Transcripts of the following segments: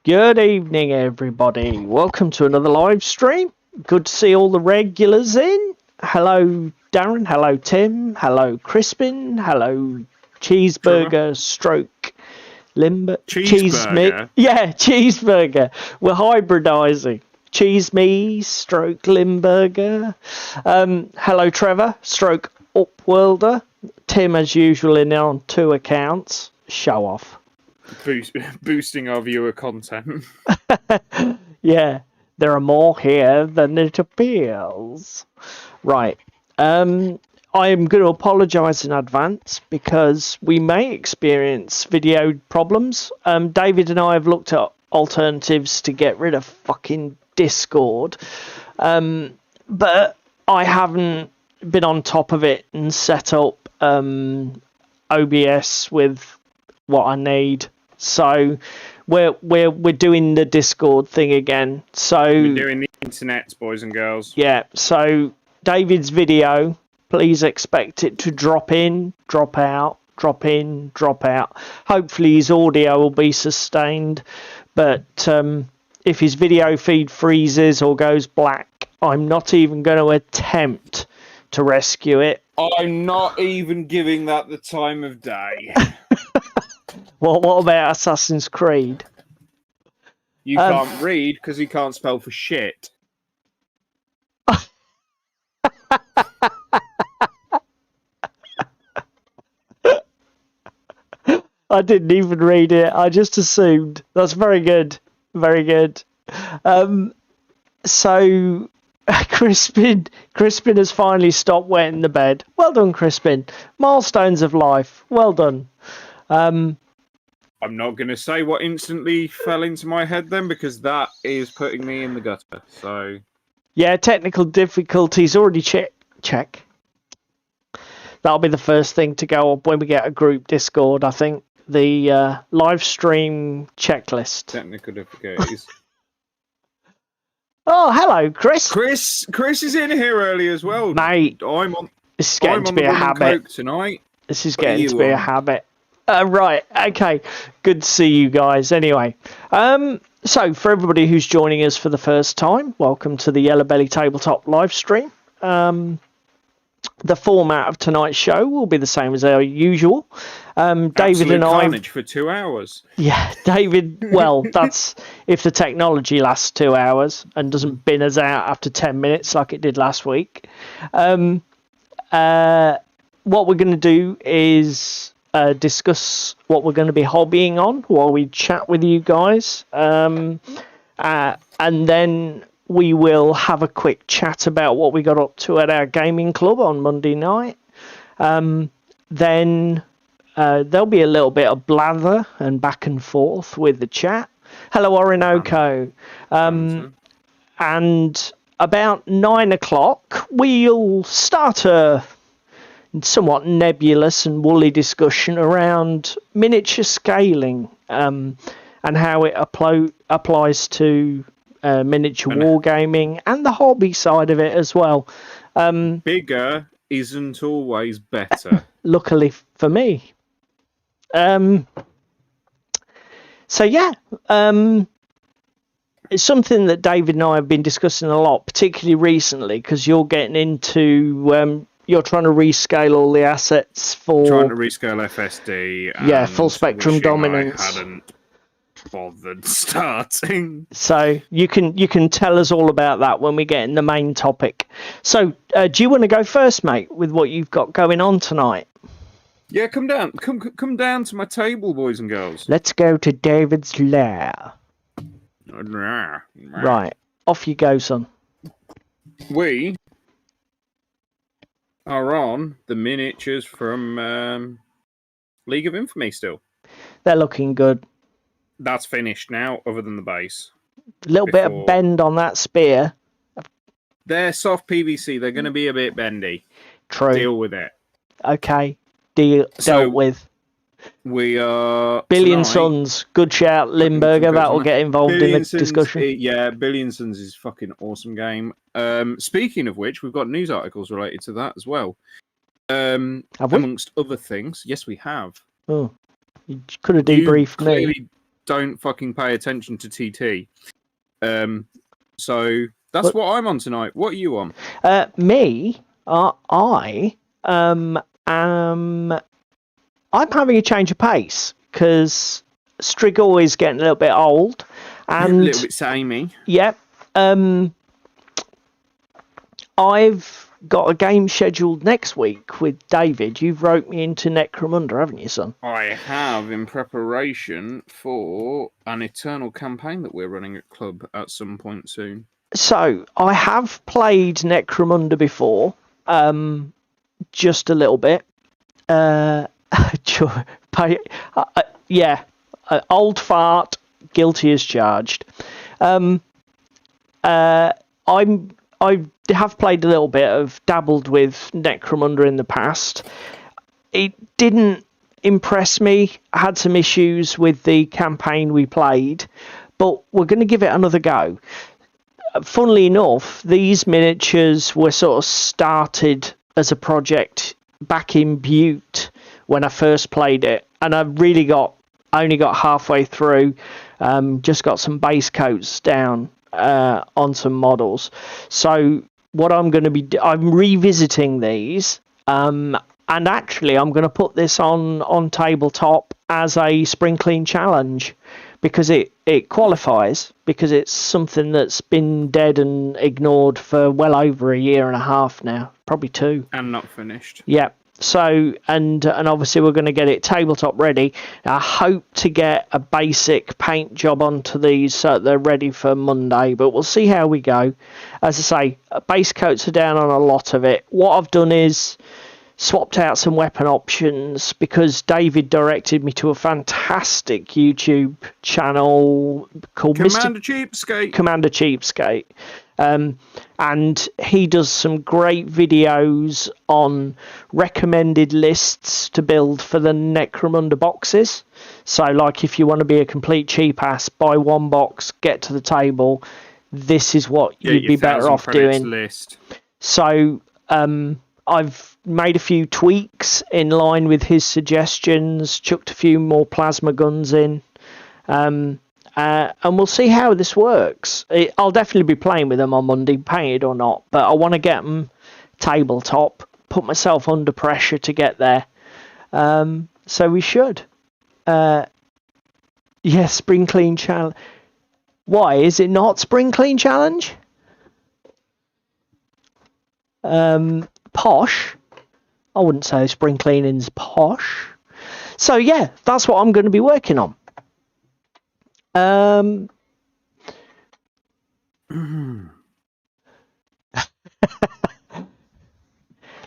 Good evening, everybody. Welcome to another live stream. Good to see all the regulars in. Hello, Darren. Hello, Tim. Hello, Crispin. Hello, Cheeseburger Stroke Limber. Cheeseburger? Yeah, Cheeseburger. We're hybridizing. Cheese me, Stroke Limburger. Hello, Trevor. Stroke Upworlder. Tim, as usual, in on 2 accounts. Show off. Boosting our viewer content. Yeah, there are more here than it appears. Right. I am going to apologise in advance because we may experience video problems. David and I have looked at alternatives to get rid of fucking Discord. But I haven't been on top of it and set up OBS with what I need. So we're doing the Discord thing again. So we're doing the internet, boys and girls. Yeah. So David's video, please expect it to drop in, drop out, drop in, drop out. Hopefully his audio will be sustained, but if his video feed freezes or goes black, I'm not even going to attempt to rescue it. I'm not even giving that the time of day. Well, what about Assassin's Creed? You can't read because you can't spell for shit. I didn't even read it. I just assumed. That's very good. Very good. So Crispin has finally stopped wetting the bed. Well done, Crispin. Milestones of life. Well done. I'm not going to say what instantly fell into my head then, because that is putting me in the gutter. So yeah, technical difficulties already check. That'll be the first thing to go up when we get a group Discord, I think. The live stream checklist. Technical difficulties. Oh, hello, Chris. Chris is in here early as well. Mate, this is getting to be a habit tonight. This is getting to be a habit. Right, okay. Good to see you guys. Anyway, so for everybody who's joining us for the first time, welcome to the Yellow Belly Tabletop live stream. The format of tonight's show will be the same as our usual. David and I carnage for 2 hours. Yeah, David. Well, that's if the technology lasts 2 hours and doesn't bin us out after 10 minutes like it did last week. What we're going to do is discuss what we're going to be hobbying on while we chat with you guys, and then we will have a quick chat about what we got up to at our gaming club on Monday night. Then there'll be a little bit of blather and back and forth with the chat. Hello, Orinoco. And about 9 o'clock, we'll start a somewhat nebulous and woolly discussion around miniature scaling and how it applies to miniature wargaming and the hobby side of it as well. Bigger isn't always better. Luckily for me. So yeah, it's something that David and I have been discussing a lot, particularly recently, because you're getting into you're trying to rescale all the assets for trying to rescale FSD. Yeah, full spectrum dominance. I hadn't bothered starting. So you can tell us all about that when we get in the main topic. So do you want to go first, mate, with what you've got going on tonight? Yeah, come down to my table, boys and girls. Let's go to David's lair. Right, off you go, son. We are on the miniatures from League of Infamy still. They're looking good. That's finished now, other than the base. A little bit of bend on that spear. They're soft PVC. They're going to be a bit bendy. True. Deal with it. Okay. Dealt with. We are... Billion Suns. Good shout, Limburger. That will get involved in the discussion. Yeah, Billion Suns is a fucking awesome game. Speaking of which, we've got news articles related to that as well. Amongst other things. Yes, we have. Oh. You could have debriefed me. don't fucking pay attention to TT. So that's what I'm on tonight. What are you on? Me, I am. I'm having a change of pace because Striggle is getting a little bit old, and A little bit samey. Yep. I've got a game scheduled next week with David. You've roped me into Necromunda, haven't you, son? I have, in preparation for an Eternal campaign that we're running at Club at some point soon. So, I have played Necromunda before, just a little bit. Old fart, guilty as charged. I have played a little bit of dabbled with Necromunda in the past. It didn't impress me. I had some issues with the campaign we played, but we're going to give it another go. Funnily enough, these miniatures were sort of started as a project back in Butte when I first played it, and I really only got halfway through. Just got some base coats down on some models. So what I'm going to be I'm revisiting these, and actually I'm going to put this on tabletop as a spring clean challenge, because it qualifies, because it's something that's been dead and ignored for well over a year and a half now, probably 2. And not finished. Yeah. So, and obviously we're going to get it tabletop ready. I hope to get a basic paint job onto these so they're ready for Monday, but we'll see how we go. As I say, base coats are down on a lot of it. What I've done is swapped out some weapon options, because David directed me to a fantastic YouTube channel called Commander Cheapskate. And he does some great videos on recommended lists to build for the Necromunda boxes. So, like, if you want to be a complete cheap ass, buy one box, get to the table, this is what you'd be better off doing. List. So, I've made a few tweaks in line with his suggestions, chucked a few more plasma guns in, and we'll see how this works. I'll definitely be playing with them on Monday, painted or not, but I want to get them tabletop, put myself under pressure to get there. So we should. Spring clean challenge. Why is it not spring clean challenge? Posh. I wouldn't say spring cleaning's posh. So yeah, that's what I'm going to be working on.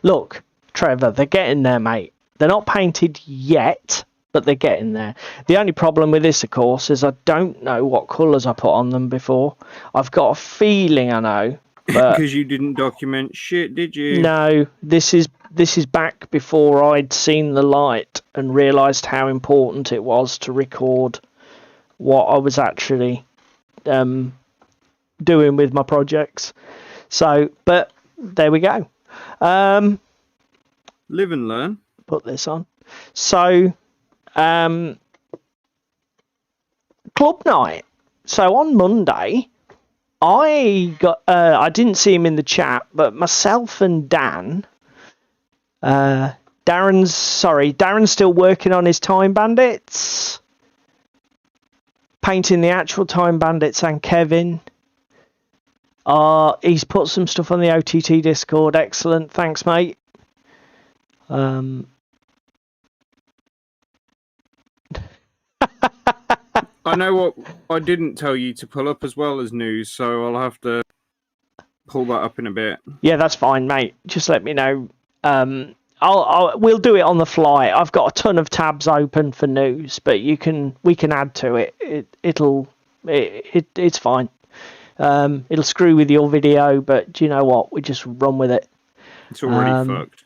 Look, Trevor, they're getting there, mate. They're not painted yet, but they're getting there. The only problem with this, of course, is I don't know what colours I put on them before. I've got a feeling I know, but because you didn't document shit, did you? No, this is back before I'd seen the light and realised how important it was to record what I was actually doing with my projects. So, but there we go. Live and learn. Put this on. So, club night. So on Monday, I didn't see him in the chat, but myself and Dan, Darren's still working on his Time Bandits, painting the actual Time Bandits, and Kevin, he's put some stuff on the OTT Discord. Excellent, thanks, mate. I know what I didn't tell you to pull up as well as news, so I'll have to pull that up in a bit. Yeah, that's fine, mate. Just let me know. We'll do it on the fly. I've got a ton of tabs open for news, but we can add to it. It's fine. It'll screw with your video, but do you know what? We just run with it. It's already fucked.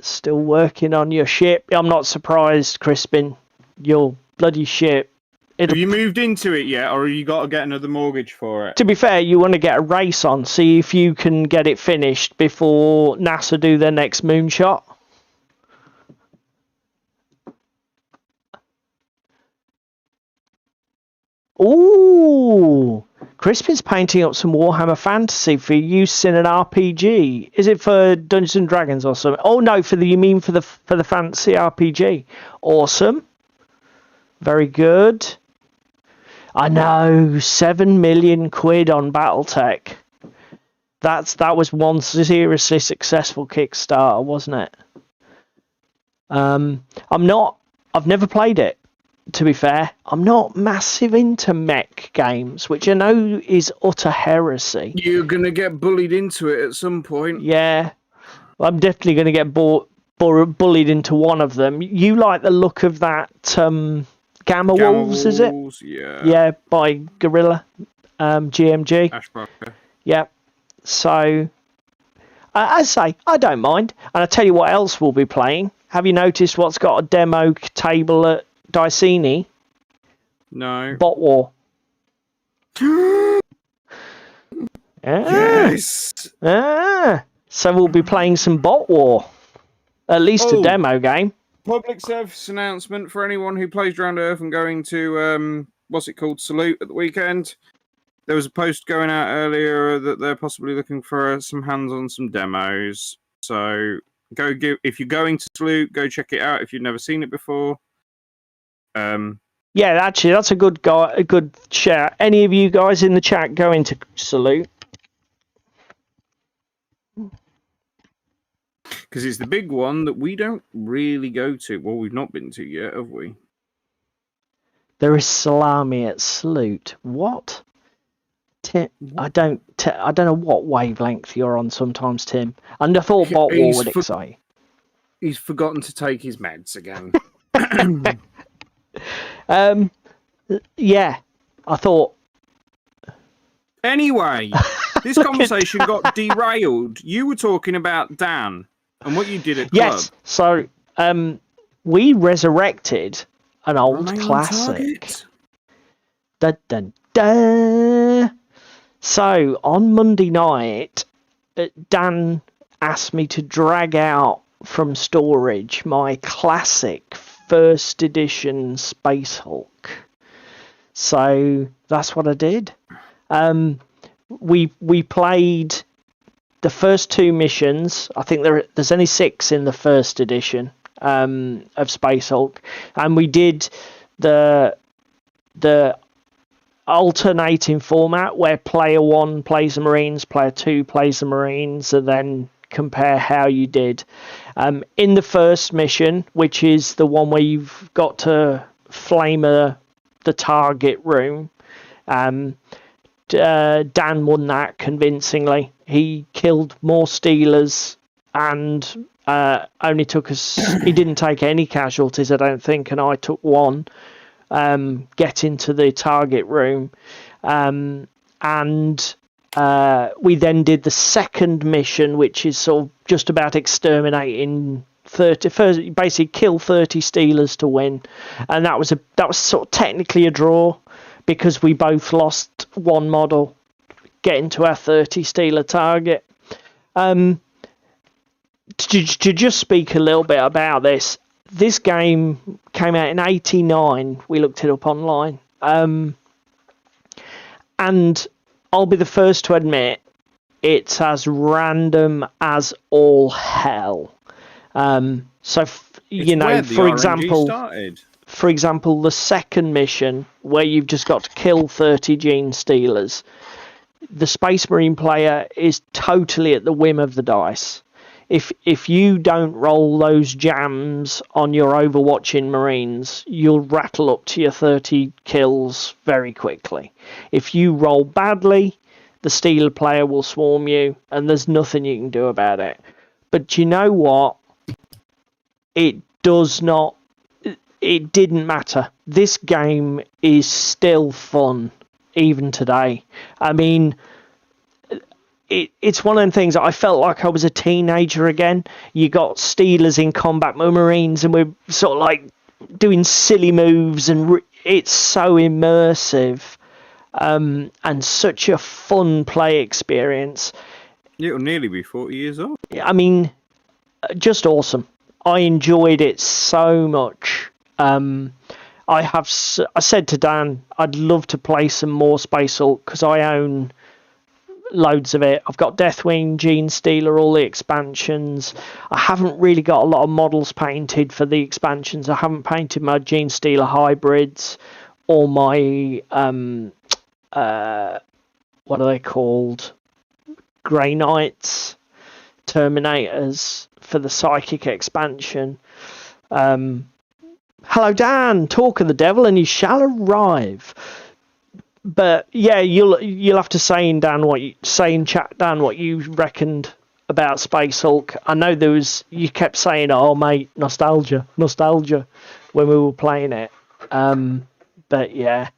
Still working on your ship. I'm not surprised, Crispin. Your bloody ship. Have you moved into it yet, or have you got to get another mortgage for it? To be fair, you want to get a race on, see if you can get it finished before NASA do their next moonshot. Ooh, Crispin's painting up some Warhammer Fantasy for use in an RPG. Is it for Dungeons and Dragons or something? Oh no, you mean for the Fantasy RPG? Awesome, very good. I know, 7 million quid on BattleTech. That was one seriously successful Kickstarter, wasn't it? I've never played it, to be fair. I'm not massive into mech games, which I know is utter heresy. You're going to get bullied into it at some point. Yeah, I'm definitely going to get bullied into one of them. You like the look of that Gamma Wolves, is it? Yeah. Yeah, by Guerrilla GMG. Ashbroker. Yeah. So, as I say, I don't mind. And I'll tell you what else we'll be playing. Have you noticed what's got a demo table at Dicini? No. Bot War. Yes. So we'll be playing some Bot War. At least a demo game. Public service announcement for anyone who plays Drowned Earth and going to, what's it called, Salute at the weekend. There was a post going out earlier that they're possibly looking for some hands on some demos. So if you're going to Salute, go check it out if you've never seen it before. Yeah, actually, that's a good share. Any of you guys in the chat going to Salute? Because it's the big one that we don't really go to. Well, we've not been to yet, have we? There is salami at Salute. What? Tim, I don't know what wavelength you're on sometimes, Tim. And I thought Bot War would excite you. He's forgotten to take his meds again. Yeah, I thought. Anyway, this conversation got derailed. You were talking about Dan and what you did at club. Yes, so we resurrected an old classic. Dun, dun, dun. So on Monday night, Dan asked me to drag out from storage my classic first edition Space Hulk. So that's what I did. We played the first two missions. I think there's only 6 in the first edition of Space Hulk, and we did the alternating format where player 1 plays the Marines, player 2 plays the Marines, and then compare how you did. In the first mission, which is the one where you've got to flame the target room, Dan won that convincingly. He killed more Steelers and only took us. He didn't take any casualties, I don't think, and I took 1. Get into the target room, and we then did the second mission, which is sort of just about exterminating 30. Basically, kill 30 Steelers to win, and that was sort of technically a draw because we both lost 1 model getting to our 30 Steeler target. To just speak a little bit about this. This game came out in '89. We looked it up online. And I'll be the first to admit it's as random as all hell. For example, the second mission where you've just got to kill 30 Gene Stealers, the Space Marine player is totally at the whim of the dice. If you don't roll those jams on your overwatching Marines, you'll rattle up to your 30 kills very quickly. If you roll badly, the Steeler player will swarm you, and there's nothing you can do about it. But you know what? It didn't matter. This game is still fun, even today. I mean, it's one of them things that I felt like I was a teenager again. You got Steelers in combat with Marines, and we're sort of like doing silly moves, and it's so immersive and such a fun play experience. It'll nearly be 40 years old. I mean, just awesome. I enjoyed it so much. I said to Dan, I'd love to play some more Space Hulk because I own loads of it. I've got Deathwing, Gene Stealer, all the expansions. I haven't really got a lot of models painted for the expansions. I haven't painted my Gene Stealer hybrids or my what are they called? Grey Knights, Terminators for the Psychic expansion. Hello, Dan. Talk of the devil, and you shall arrive. But yeah, you'll have to say in chat, Dan, what you reckoned about Space Hulk. I know you kept saying, "Oh, mate, nostalgia," when we were playing it. But yeah,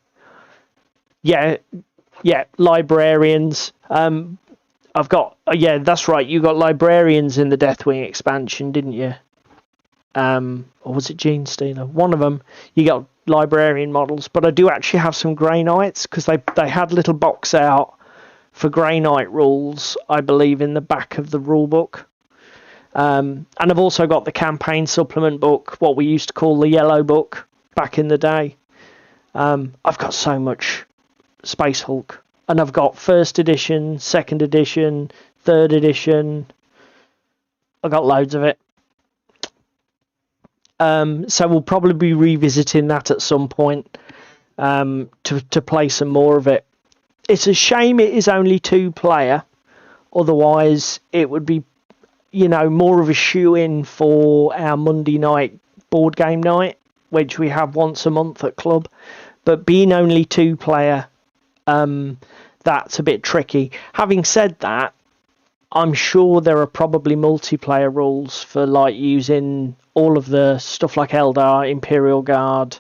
librarians. I've got that's right. You got librarians in the Deathwing expansion, didn't you? Or was it Gene Stealer? One of them. You got librarian models, but I do actually have some Grey Knights because they had a little box out for Grey Knight rules, I believe, in the back of the rule book. And I've also got the campaign supplement book, what we used to call the yellow book back in the day. I've got so much Space Hulk, and I've got first edition, second edition, third edition. I've got loads of it. So we'll probably be revisiting that at some point to play some more of it. It's a shame it is only 2-player. Otherwise, it would be, more of a shoe-in for our Monday night board game night, which we have once a month at club. But being only 2-player, that's a bit tricky. Having said that, I'm sure there are probably multiplayer rules for like using all of the stuff like Eldar, Imperial Guard.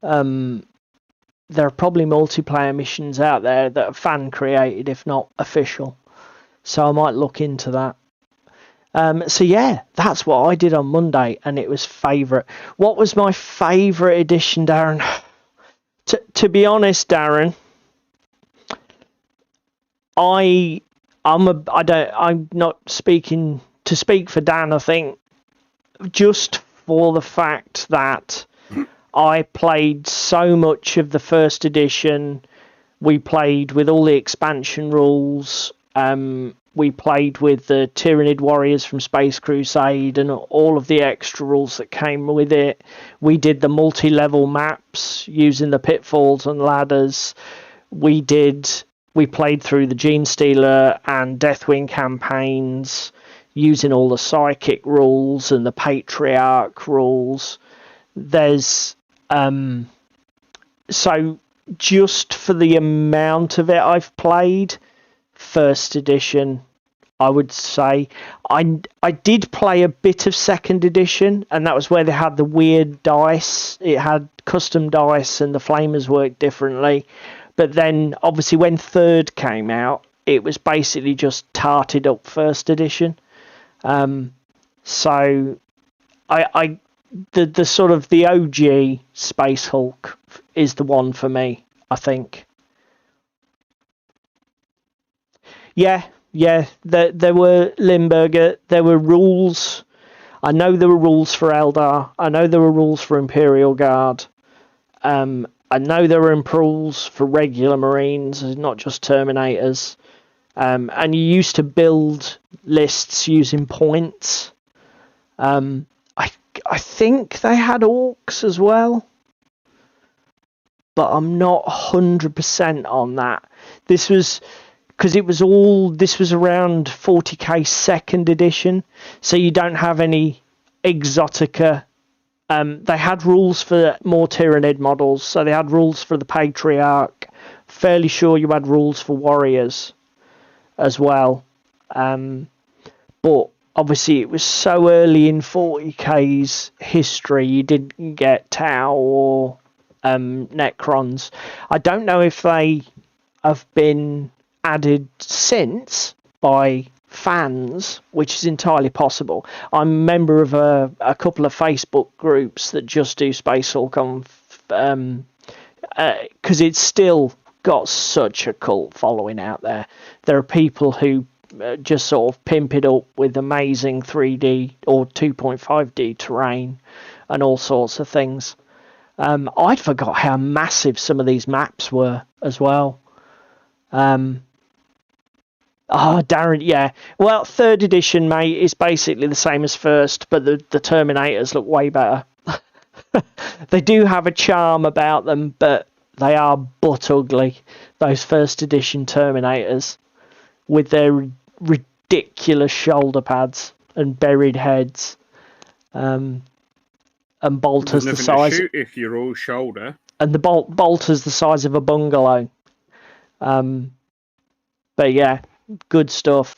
There are probably multiplayer missions out there that are fan created, if not official. So I might look into that. So yeah, that's what I did on Monday, and it was favourite. What was my favourite edition, Darren? To be honest, Darren, I'm not speaking to speak for Dan, I think, just for the fact that I played so much of the first edition. We played with all the expansion rules. We played with the Tyranid Warriors from Space Crusade and all of the extra rules that came with it. We did the multi-level maps using the pitfalls and ladders. We played through the Gene Stealer and Deathwing campaigns using all the psychic rules and the Patriarch rules. There's so just for the amount of it I've played, first edition, I would say. I did play a bit of second edition, and that was where they had the weird dice. It had custom dice and the flamers worked differently. But then, obviously, when third came out, it was basically just tarted up first edition. So, the sort of the OG Space Hulk is the one for me, I think. Yeah. There were Limburger. There were rules. I know there were rules for Eldar. I know there were rules for Imperial Guard. I know there were rules for regular Marines, not just Terminators. And you used to build lists using points. I think they had orcs as well, but I'm not 100% on that. This was because this was around 40k second edition, so you don't have any Exotica. They had rules for more Tyranid models, so they had rules for the Patriarch. Fairly sure you had rules for Warriors as well. But obviously it was so early in 40k's history, you didn't get Tau or Necrons. I don't know if they have been added since by fans, which is entirely possible. I'm a member of a couple of Facebook groups that just do Space Hulk on because it's still got such a cult following out there. There are people who just sort of pimp it up with amazing 3D or 2.5D terrain and all sorts of things. I'd forgot how massive some of these maps were as well. Darren, yeah. Well, third edition, mate, is basically the same as first, but the Terminators look way better. They do have a charm about them, but they are butt ugly. Those first edition Terminators with their ridiculous shoulder pads and buried heads, and bolters the There's nothing size. to shoot if you're all shoulder. And the bolters the size of a bungalow. But yeah, good stuff.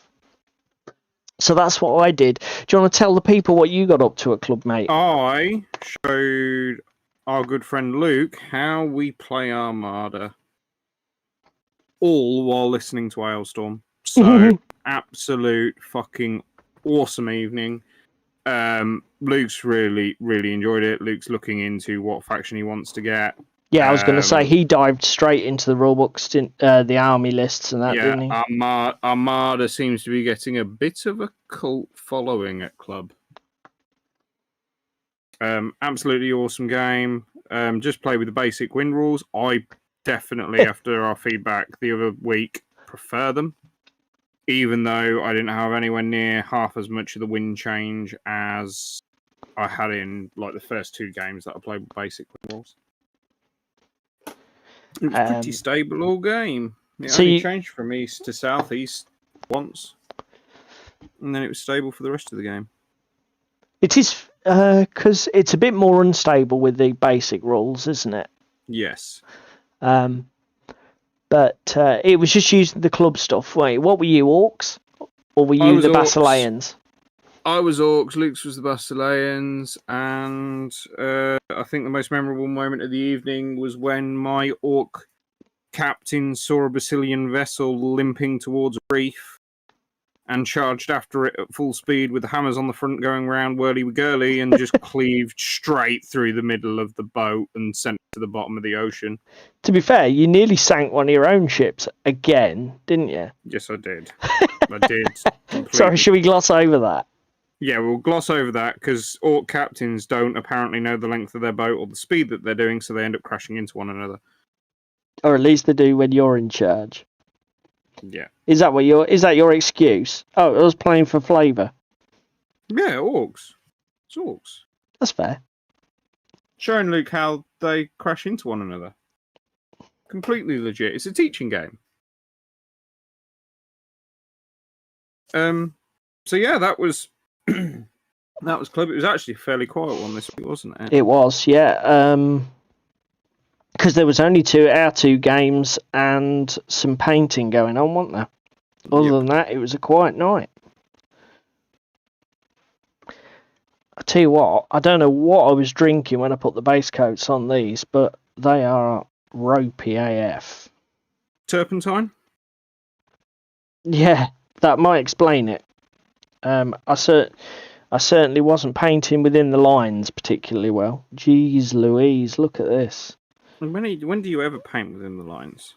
So that's what I did. Do you want to tell the people what you got up to at club, mate? I showed our good friend Luke how we play Armada, all while listening to Hailstorm. So absolute fucking awesome evening. Luke's really enjoyed it. Luke's looking into what faction he wants to get. Yeah, I was going to say he dived straight into the rulebooks, the army lists and that, didn't he? Armada seems to be getting a bit of a cult following at club. Absolutely awesome game. Just play with the basic win rules. I definitely, after our feedback the other week, prefer them. Even though I didn't have anywhere near half as much of the win change as I had in like the first two games that I played with basic win rules. It was pretty stable all game. It only changed from east to southeast once, and then it was stable for the rest of the game. It is because it's a bit more unstable with the basic rules, isn't it? Yes. But it was just using the club stuff. Wait, what were you, Orcs? Or were you the Basileans? I was Orcs, Luke's was the Basileans, and I think the most memorable moment of the evening was when my Orc captain saw a Basilian vessel limping towards a reef and charged after it at full speed with the hammers on the front going round whirly-girly and just cleaved straight through the middle of the boat and sent it to the bottom of the ocean. To be fair, you nearly sank one of your own ships again, didn't you? Yes, I did. I did. Completely. Sorry, should we gloss over that? Yeah, we'll gloss over that because Orc captains don't apparently know the length of their boat or the speed that they're doing, so they end up crashing into one another. Or at least they do when you're in charge. Yeah. Is that your excuse? Oh, I was playing for flavour. Yeah, Orcs. It's Orcs. That's fair. Showing Luke how they crash into one another. Completely legit. It's a teaching game. So yeah, that was club. It was actually a fairly quiet one this week, wasn't it? It was, yeah. Because there was only our two games and some painting going on, wasn't there? Other than that, it was a quiet night. I tell you what, I don't know what I was drinking when I put the base coats on these, but they are ropey AF. Turpentine? Yeah, that might explain it. I certainly wasn't painting within the lines particularly well. Jeez Louise, look at this. When do you ever paint within the lines?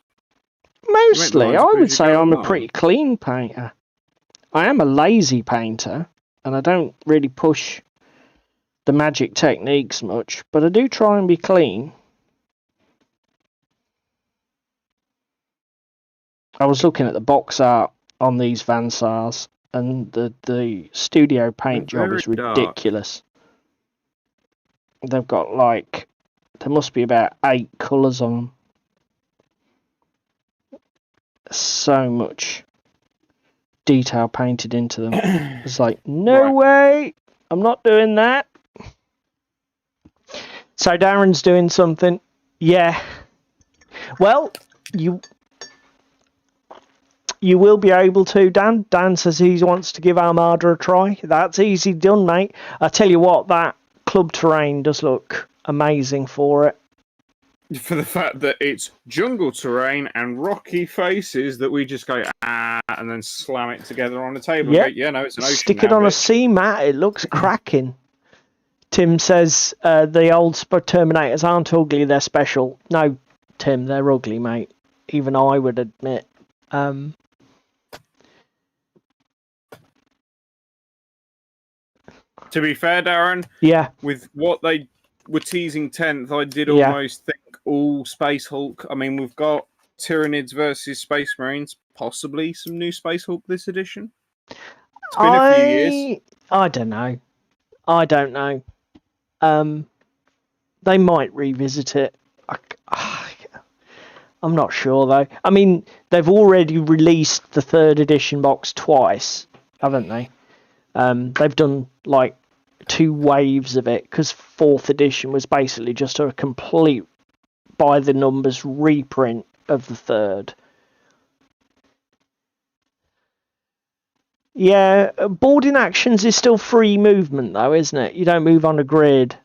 Mostly, I would say I'm a pretty clean painter. I am a lazy painter, and I don't really push the magic techniques much, but I do try and be clean. I was looking at the box art on these Vansars, and the studio paint job is ridiculous. They've got there must be about 8 colours on them. So much detail painted into them. It's like, no way, I'm not doing that. So Darren's doing something. Yeah. Well, you will be able to, Dan. Dan says he wants to give Armada a try. That's easy done, mate. I tell you what, that club terrain does look amazing for it. For the fact that it's jungle terrain and rocky faces that we just go, and then slam it together on the table. Yep. And go, yeah, no, it's an ocean. Stick it on a sea mat. It looks cracking. Tim says the old Terminators aren't ugly, they're special. No, Tim, they're ugly, mate. Even I would admit. To be fair, Darren, yeah, with what they were teasing 10th, I did Yeah. almost think all Space Hulk. I mean, we've got Tyranids versus Space Marines, possibly some new Space Hulk this edition. It's been a few years. I don't know. I don't know. They might revisit it. I'm not sure though. I mean, they've already released the 3rd edition box twice, haven't they? They've done like 2 waves of it because 4th edition was basically just a complete by the numbers reprint of the 3rd. Yeah, boarding actions is still free movement though, isn't it? You don't move on a grid.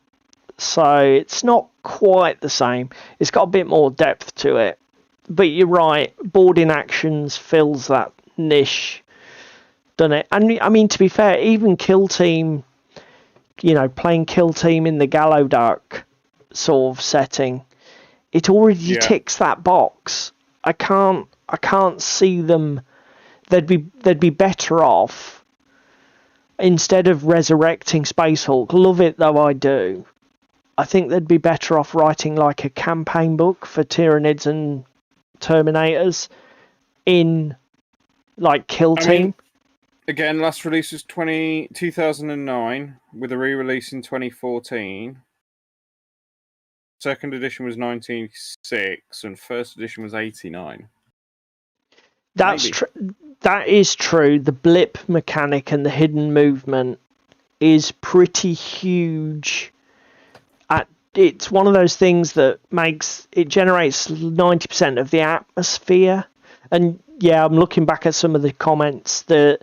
So it's not quite the same. It's got a bit more depth to it. But you're right, boarding actions fills that niche, doesn't it? And I mean, to be fair, even Kill Team, playing Kill Team in the Gallodark sort of setting, it already ticks that box. I can't see them. They'd be better off instead of resurrecting Space Hulk. Love it though, I do. I think they'd be better off writing like a campaign book for Tyranids and Terminators in like Kill Team. Mean, again, last release was 2009 with a re-release in 2014. 2nd edition was 1996 and 1st edition was 89. That is true. The blip mechanic and the hidden movement is pretty huge. It's one of those things that generates 90% of the atmosphere. And yeah, I'm looking back at some of the comments that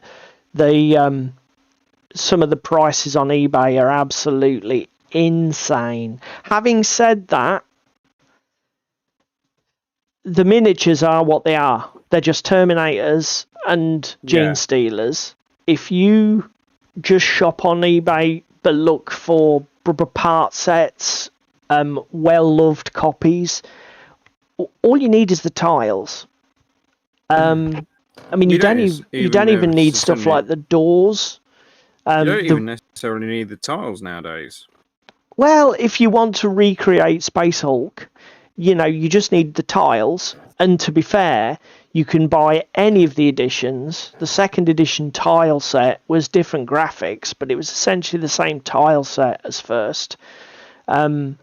some of the prices on eBay are absolutely insane. Having said that, the miniatures are what they are. They're just Terminators and Gene Stealers. If you just shop on eBay but look for part sets, well-loved copies, all you need is the tiles. I mean, you don't even need stuff like the doors. You don't even necessarily need the tiles nowadays. Well, if you want to recreate Space Hulk, you just need the tiles. And to be fair, you can buy any of the editions. The 2nd edition tile set was different graphics, but it was essentially the same tile set as 1st. And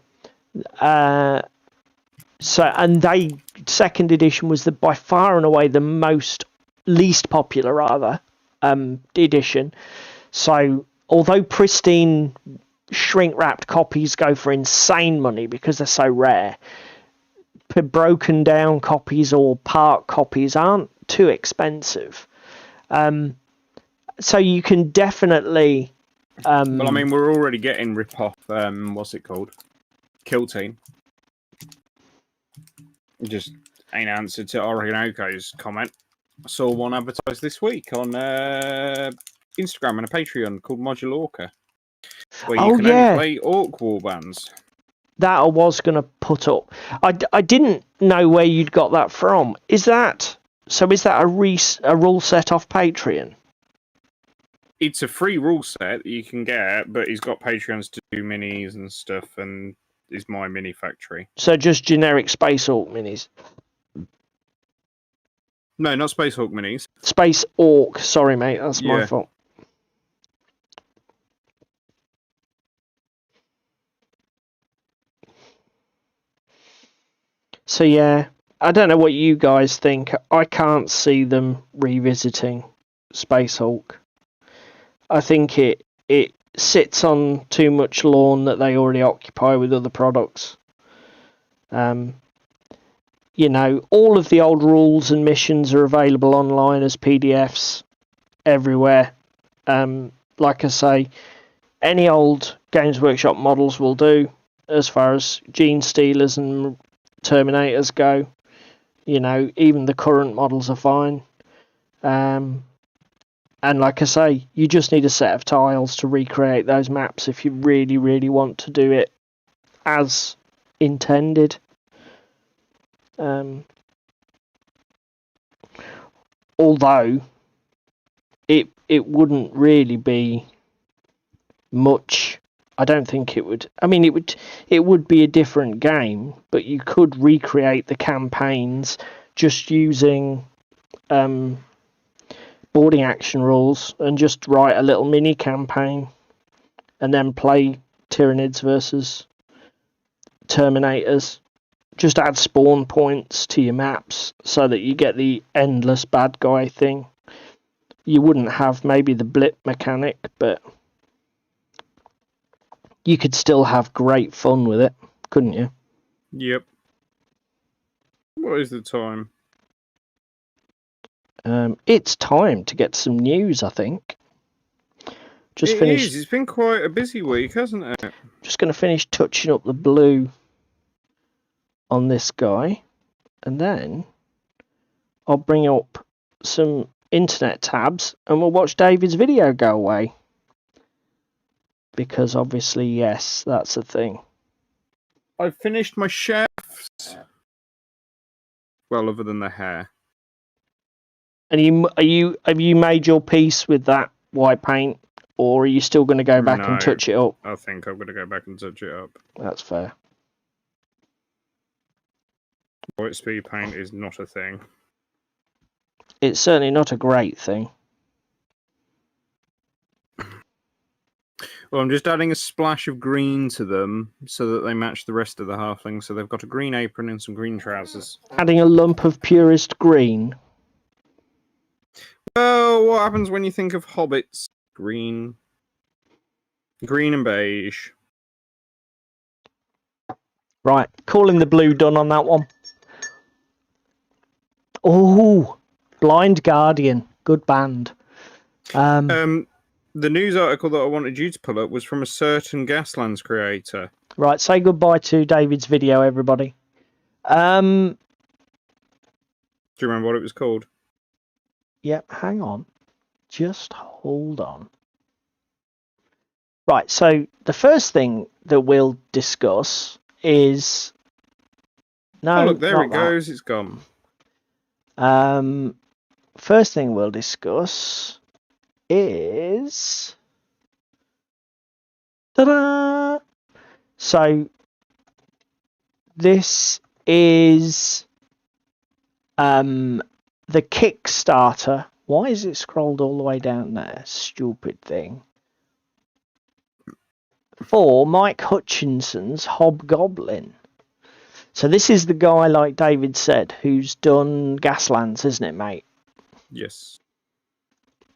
2nd edition was by far and away the least popular edition. So although pristine shrink wrapped copies go for insane money because they're so rare, broken down copies or part copies aren't too expensive. So you can definitely. Well, I mean, we're already getting rip off. What's it called? Kill Team. Just an answer to Origanoko's comment. I saw one advertised this week on Instagram and a Patreon called Modular Orca, where you can only play Orc warbands. That I was going to put up. I didn't know where you'd got that from. Is that a rule set off Patreon? It's a free rule set that you can get, but he's got Patreons to do minis and stuff, and is my mini factory. So just generic Space Orc minis? No, not Space Hulk minis. Space Orc. Sorry, mate. That's my fault. So yeah, I don't know what you guys think. I can't see them revisiting Space Hulk. I think it sits on too much lawn that they already occupy with other products. All of the old rules and missions are available online as PDFs everywhere. Like I say, any old Games Workshop models will do as far as Gene Stealers and Terminators go. Even the current models are fine. And like I say, you just need a set of tiles to recreate those maps if you really, really want to do it as intended. Although it wouldn't really be much, I don't think it would. I mean, it would be a different game, but you could recreate the campaigns just using boarding action rules and just write a little mini campaign and then play Tyranids versus Terminators. Just add spawn points to your maps so that you get the endless bad guy thing. You wouldn't have maybe the blip mechanic, but you could still have great fun with it, couldn't you? Yep. What is the time? It's time to get some news, I think. Just It finished. is. It's been quite a busy week, hasn't it? Just going to finish touching up the blue on this guy, and then I'll bring up some internet tabs and we'll watch David's video go away. Because obviously, yes, that's a thing. I've finished my chefs. Well, other than the hair. And have you made your peace with that white paint, or are you still going to go back and touch it up? I think I'm going to go back and touch it up. That's fair. White speed paint is not a thing. It's certainly not a great thing. Well, I'm just adding a splash of green to them so that they match the rest of the halflings. So they've got a green apron and some green trousers. Adding a lump of purest green. Well, what happens when you think of hobbits? Green and beige. Right, calling the blue done on that one. Oh, Blind Guardian, good band. The news article that I wanted you to pull up was from a certain Gaslands creator. Right, say goodbye to David's video, everybody. Do you remember what it was called? Yep, hang on. Just hold on. Right, so the first thing that we'll discuss is... No, oh, look, there it that. goes. It's gone. First thing we'll discuss is... Ta-da! So, this is the Kickstarter. Why is it scrolled all the way down there? Stupid thing. For Mike Hutchinson's Hobgoblin. So this is the guy, like David said, who's done Gaslands, isn't it, mate? Yes.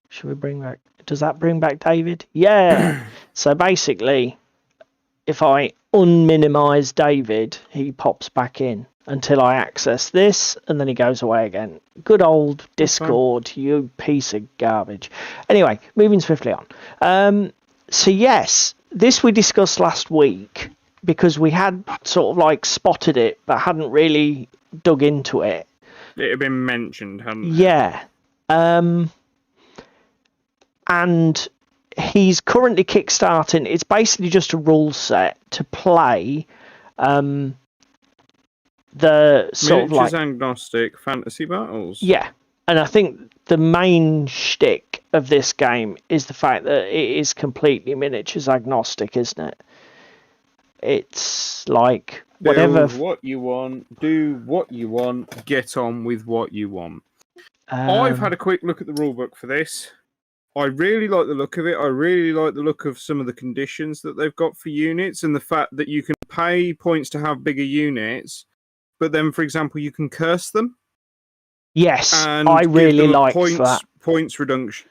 Should we bring back... Does that bring back David? Yeah. So basically, if I unminimize David, he pops back in until I access this, and then he goes away again. Good old Discord, you piece of garbage. Anyway, moving swiftly on. So yes, this we discussed last week, because we had sort of like spotted it, but hadn't really dug into it. It had been mentioned, hadn't it? Yeah. And he's currently kickstarting. It's basically just a rule set to play the sort of like agnostic fantasy battles. Yeah, and I think the main shtick of this game is the fact that it is completely miniatures agnostic, isn't it? It's like whatever. Build what you want, do what you want, get on with what you want. I've had a quick look at the rulebook for this. I really like the look of it. I really like the look of some of the conditions that they've got for units, and the fact that you can pay points to have bigger units, but then, for example, you can curse them. Yes, and I really like that. Points reduction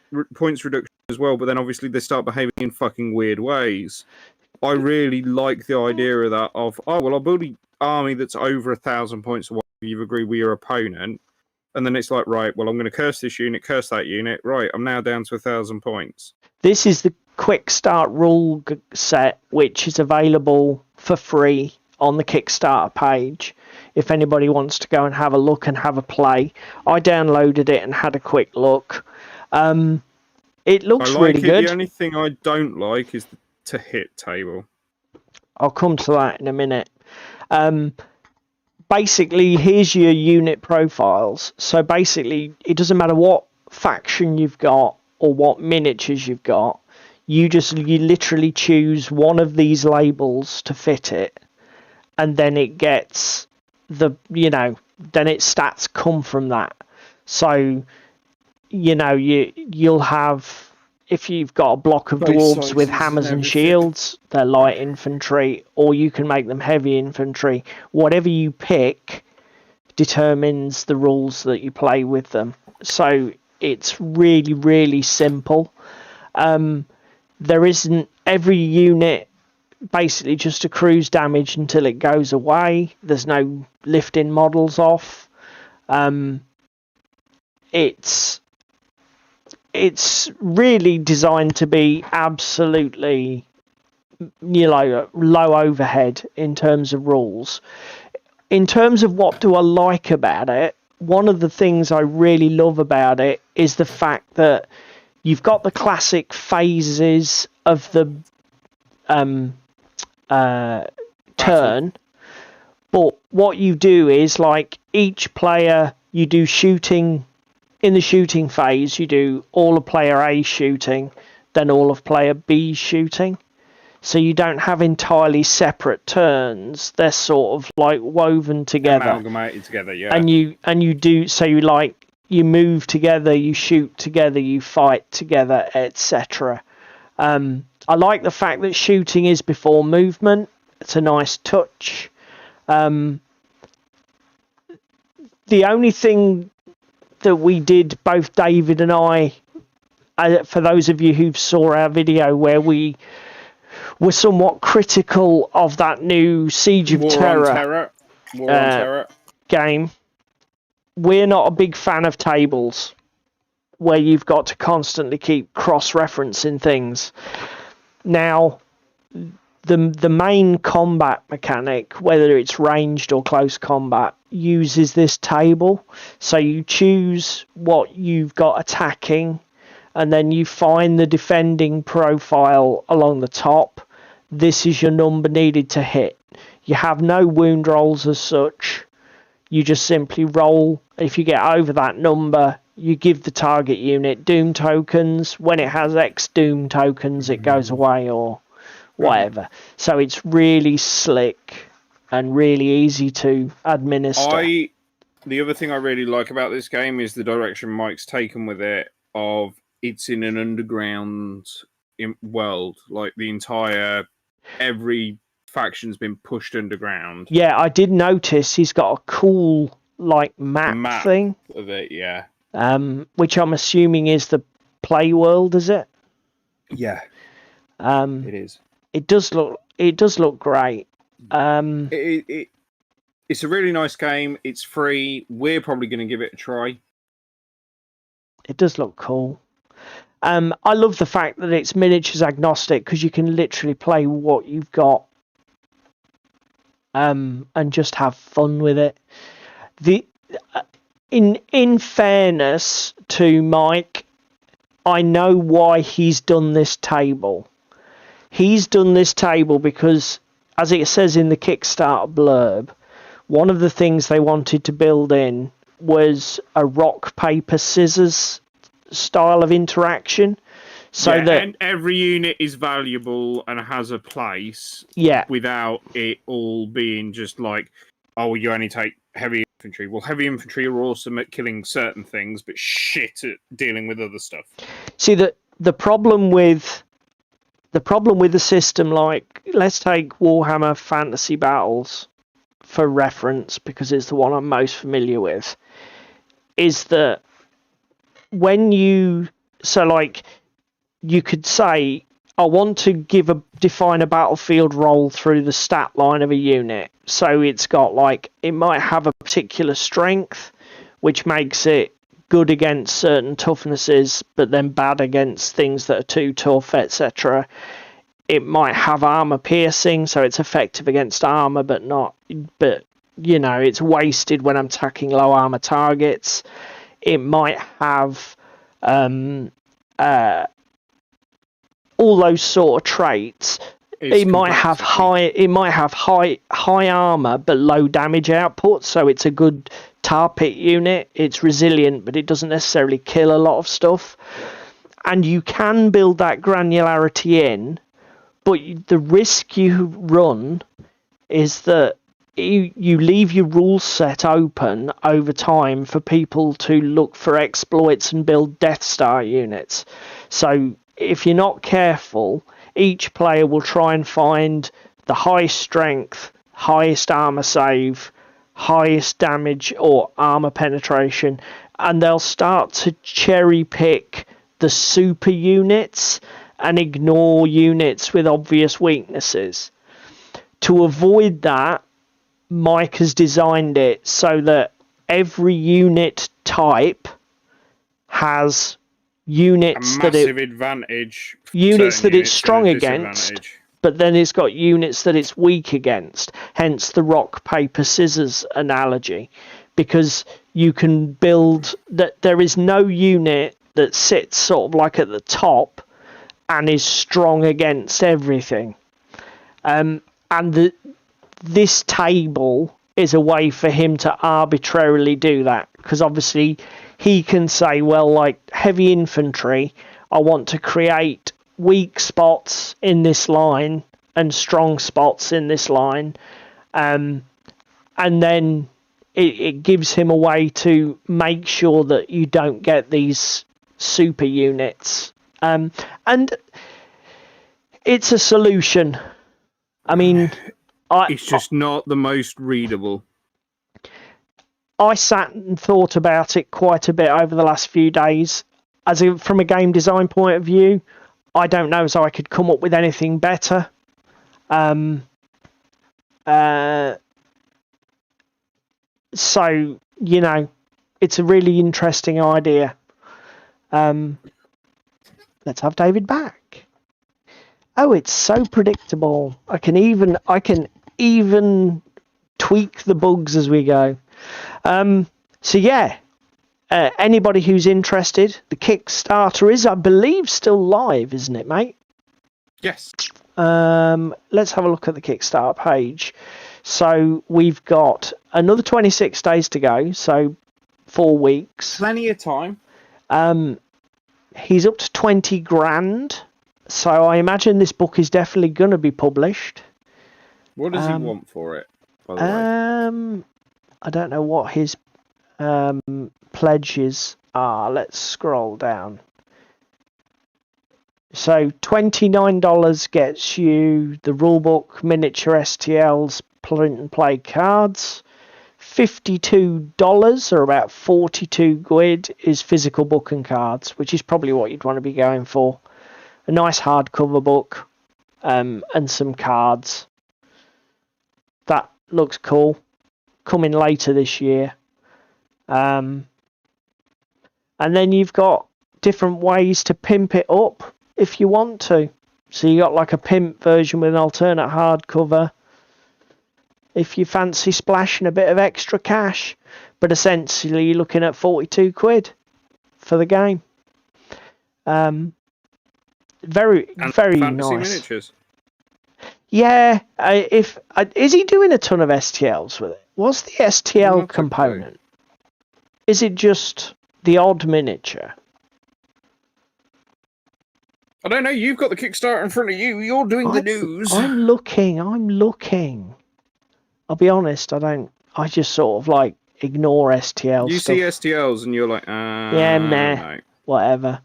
as well, but then obviously they start behaving in fucking weird ways. I really like the idea of that. I'll build an army that's over 1,000 points or whatever you've agreed with your opponent. And then it's like, right, well, I'm going to curse this unit, curse that unit. Right, I'm now down to 1,000 points. This is the quick start rule set, which is available for free on the Kickstarter page. If anybody wants to go and have a look and have a play. I downloaded it and had a quick look. It looks really good. The only thing I don't like is the to hit table. I'll come to that in a minute. Basically, here's your unit profiles. So basically, it doesn't matter what faction you've got or what miniatures you've got. You literally choose one of these labels to fit it, and then it gets then its stats come from that. So, you'll have, if you've got a block of dwarves with hammers and shields, they're light infantry, or you can make them heavy infantry. Whatever you pick determines the rules that you play with them. So it's really, really simple. There isn't, every unit basically just accrues damage until it goes away. There's no lifting models off. It's really designed to be absolutely, low overhead in terms of rules. In terms of what do I like about it, one of the things I really love about it is the fact that you've got the classic phases of the turn, but what you do is, like, each player, you do shooting. In the shooting phase, you do all of player A shooting, then all of player B shooting. So you don't have entirely separate turns. They're sort of like woven together. Amalgamated together, yeah. And you do, so you move together, you shoot together, you fight together, etc. I like the fact that shooting is before movement. It's a nice touch. The only thing that we did, both David and I, for those of you who saw our video where we were somewhat critical of that new Siege of Terror game, we're not a big fan of tables where you've got to constantly keep cross-referencing things. Now, the main combat mechanic, whether it's ranged or close combat, uses this table. So you choose what you've got attacking, and then you find the defending profile along the top. This is your number needed to hit. You have no wound rolls as such. You just simply roll. If you get over that number, you give the target unit doom tokens. When it has X doom tokens, it goes away or whatever. So it's really slick and really easy to administer. The other thing I really like about this game is the direction Mike's taken with it, of it's in an underground world. Like, the entire, every faction's been pushed underground. Yeah, I did notice he's got a cool, like, map thing of it, yeah. Which I'm assuming is the play world, is it? Yeah. It is. It does look great. It's a really nice game. It's free. We're probably going to give it a try. It does look cool. I love the fact that it's miniatures agnostic, because you can literally play what you've got and just have fun with it. In fairness to Mike, I know why he's done this table. He's done this table because, as it says in the Kickstarter blurb, one of the things they wanted to build in was a rock, paper, scissors style of interaction. So that and every unit is valuable and has a place. Yeah. Without it all being just like, oh, you only take heavy infantry. Well, heavy infantry are awesome at killing certain things, but shit at dealing with other stuff. See, the problem with the system, like, let's take Warhammer Fantasy Battles for reference, because it's the one I'm most familiar with, is that when you could say, I want to define a battlefield role through the stat line of a unit. So it's got, like, it might have a particular strength, which makes it good against certain toughnesses, but then bad against things that are too tough, etc. It might have armor piercing, so it's effective against armor, but it's wasted when I'm attacking low armor targets. It might have all those sort of traits. It might have high armor but low damage output, so it's a good tar pit unit. It's resilient, but it doesn't necessarily kill a lot of stuff. And you can build that granularity in, but the risk you run is that you leave your rule set open over time for people to look for exploits and build Death Star units. So if you're not careful, each player will try and find the highest strength, highest armor save, highest damage or armor penetration, and they'll start to cherry pick the super units and ignore units with obvious weaknesses. To avoid that, Mike has designed it so that every unit type has units that it's strong against, but then it's got units that it's weak against. Hence the rock paper scissors analogy, because you can build that. There is no unit that sits sort of like at the top and is strong against everything. This table is a way for him to arbitrarily do that, because obviously he can say, well, like heavy infantry, I want to create weak spots in this line and strong spots in this line, and then it gives him a way to make sure that you don't get these super units, and it's a solution. I mean, it's just not the most readable. I sat and thought about it quite a bit over the last few days. From a game design point of view, I don't know as I could come up with anything better. So, you know, it's a really interesting idea. Let's have David back. Oh, it's so predictable. I can even tweak the bugs as we go. So yeah, anybody who's interested, the Kickstarter is, I believe, still live, isn't it, mate? Yes. Let's have a look at the Kickstarter page. So we've got another 26 days to go, so 4 weeks. Plenty of time. He's up to 20 grand. So I imagine this book is definitely going to be published. What does he want for it, by the way? I don't know what his pledges are. Let's scroll down. So $29 gets you the rulebook, miniature STLs, print and play cards. $52, or about 42 quid, is physical book and cards, which is probably what you'd want to be going for. A nice hardcover book, and some cards. That looks cool. Coming later this year. And then you've got different ways to pimp it up if you want to. So you got like a pimp version with an alternate hardcover, if you fancy splashing a bit of extra cash. But essentially you're looking at 42 quid for the game. Very fantasy nice. Miniatures. Yeah, is he doing a ton of STLs with it? What's the STL component? Is it just the odd miniature? I don't know. You've got the Kickstarter in front of you. You're doing the news. I'm looking. I'll be honest. I just sort of like ignore STL. You stuff. see STLs and you're like, yeah, meh, no. Whatever.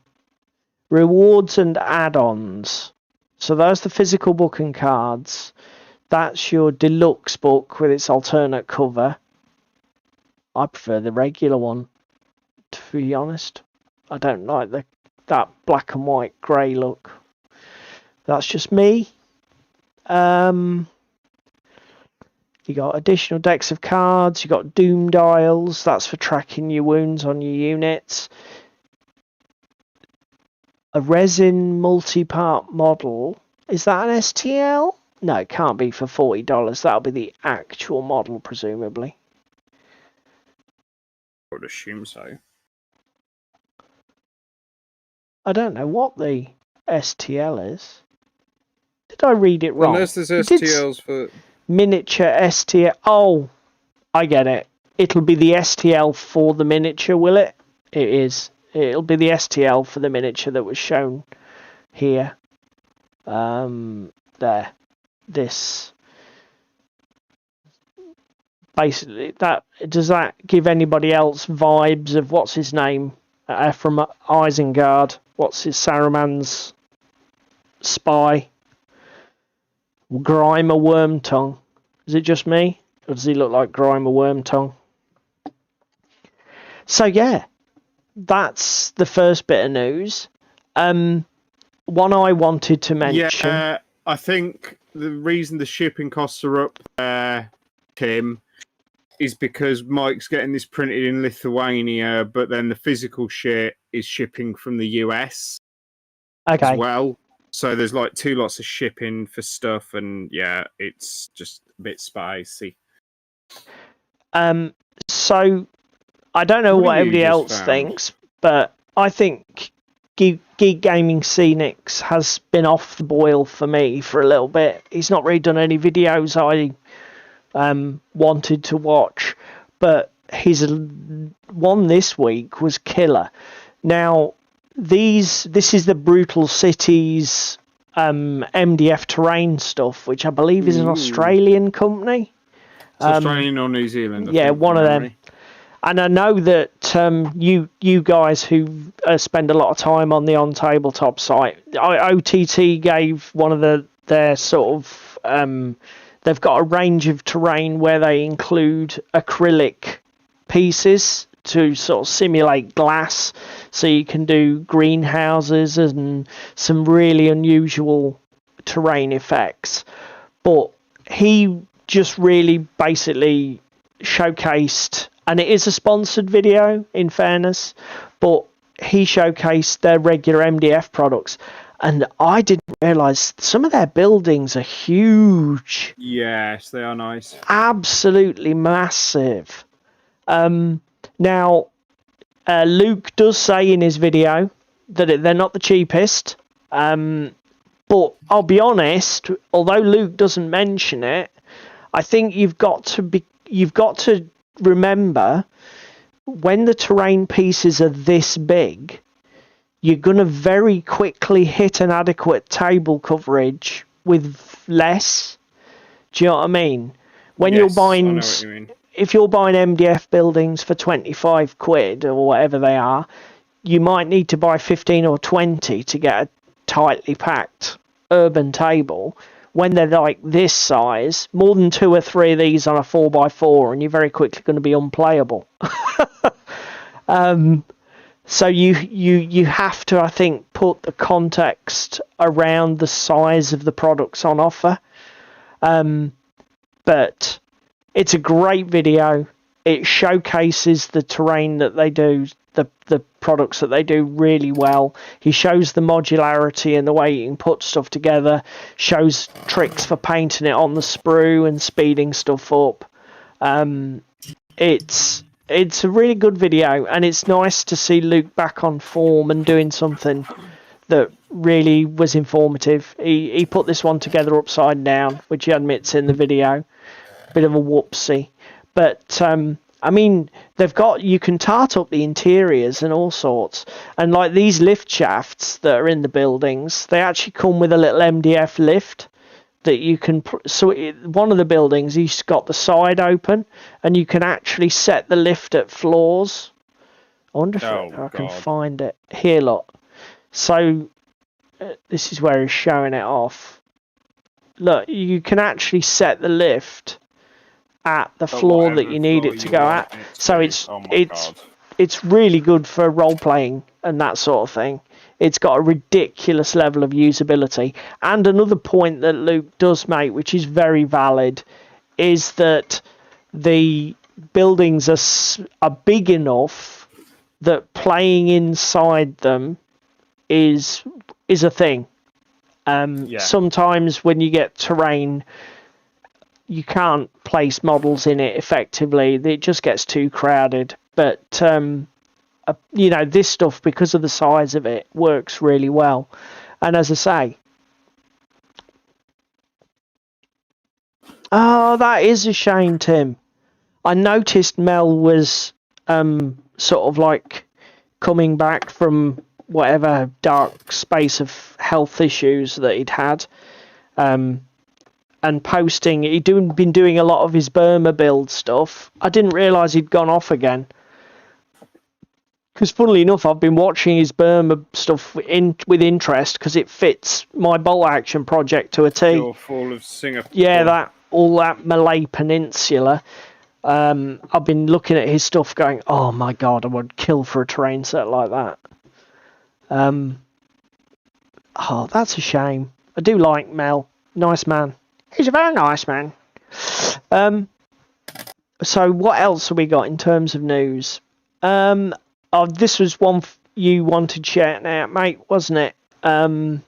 Rewards and add-ons. So there's the physical book and cards. That's your deluxe book with its alternate cover. I prefer the regular one, to be honest. I don't like that black and white grey look. That's just me. You got additional decks of cards. You got doom dials. That's for tracking your wounds on your units. A resin multi-part model. Is that an STL? No, it can't be for $40. That'll be the actual model, presumably. I would assume so. I don't know what the STL is. Did I read it wrong? Unless there's STLs for... Miniature STL. Oh, I get it. It'll be the STL for the miniature, will it? It is. It'll be the STL for the miniature that was shown here. There. This. Basically, does that give anybody else vibes of what's his name from Isengard? What's his Saruman's spy? Grimer Wormtongue. Is it just me, or does he look like Grimer Wormtongue? So yeah, that's the first bit of news. One I wanted to mention. Yeah, I think the reason the shipping costs are up there, Tim, is because Mike's getting this printed in Lithuania, but then the physical shit is shipping from the US as well. So there's like 2 lots of shipping for stuff, and yeah, it's just a bit spicy. So I don't know what everybody else thinks, but I think Geek Gaming Scenics has been off the boil for me for a little bit. He's not really done any videos I wanted to watch, but his one this week was killer. Now, this is the Brutal Cities MDF terrain stuff, which I believe is an Australian company. It's Australian or New Zealand, I think, one of them. And I know that you guys who spend a lot of time on the OnTableTop site, OTT gave one of their sort of they've got a range of terrain where they include acrylic pieces to sort of simulate glass, so you can do greenhouses and some really unusual terrain effects. But he just really basically showcased, and it is a sponsored video in fairness, but he showcased their regular MDF products, and I didn't realise some of their buildings are huge. Yes, they are nice. Absolutely massive. Now, Luke does say in his video that they're not the cheapest, but I'll be honest, although Luke doesn't mention it, I think you've got to remember, when the terrain pieces are this big, you're going to very quickly hit an adequate table coverage with less. Do you know what I mean? When you're buying, I know what you mean. If you're buying MDF buildings for 25 quid or whatever they are, you might need to buy 15 or 20 to get a tightly packed urban table. When they're like this size, more than 2 or 3 of these on a 4x4, and you're very quickly going to be unplayable. So you have to, I think, put the context around the size of the products on offer. But it's a great video. It showcases the terrain that they do, the products that they do really well. He shows the modularity and the way you can put stuff together, shows tricks for painting it on the sprue and speeding stuff up. It's a really good video, and it's nice to see Luke back on form and doing something that really was informative. He put this one together upside down, which he admits in the video. Bit of a whoopsie. But I mean, you can tart up the interiors and all sorts. And like these lift shafts that are in the buildings, they actually come with a little MDF lift that you can. One of the buildings, he's got the side open, and you can actually set the lift at floors. I wonder if I can find it. Here, look. So this is where he's showing it off. Look, you can actually set the lift at the floor that you need it to go at. So it's really good for role playing and that sort of thing. It's got a ridiculous level of usability. And another point that Luke does make, which is very valid, is that the buildings are big enough that playing inside them is a thing. Sometimes when you get terrain, you can't place models in it effectively. It just gets too crowded. But this stuff, because of the size of it, works really well. And as I say, that is a shame, Tim. I noticed Mel was sort of like coming back from whatever dark space of health issues that he'd had, and posting. He'd been doing a lot of his Burma build stuff. I didn't realise he'd gone off again. Because funnily enough, I've been watching his Burma stuff with interest because it fits my bolt action project to a T. Your Fall of Singapore. Yeah, all that Malay Peninsula. I've been looking at his stuff going, oh my god, I would kill for a terrain set like that. Oh, that's a shame. I do like Mel. Nice man. He's a very nice man. So what else have we got in terms of news? This was one you wanted shouting out, mate, wasn't it? Come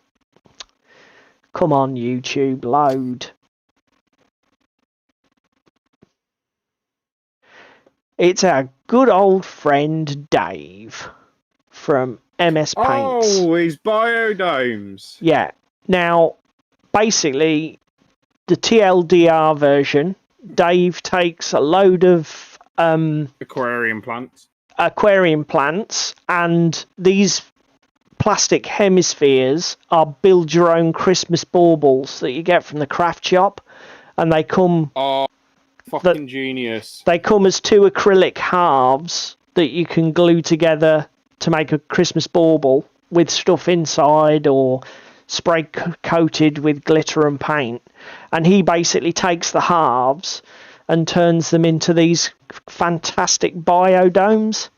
on, YouTube, load. It's our good old friend Dave from MS Paints. Oh, his biodomes. Yeah. Now, basically, the TLDR version, Dave takes a load of aquarium plants, and these plastic hemispheres are build your own Christmas baubles that you get from the craft shop, and they come genius. They come as 2 acrylic halves that you can glue together to make a Christmas bauble with stuff inside or spray coated with glitter and paint. And he basically takes the halves and turns them into these fantastic biodomes.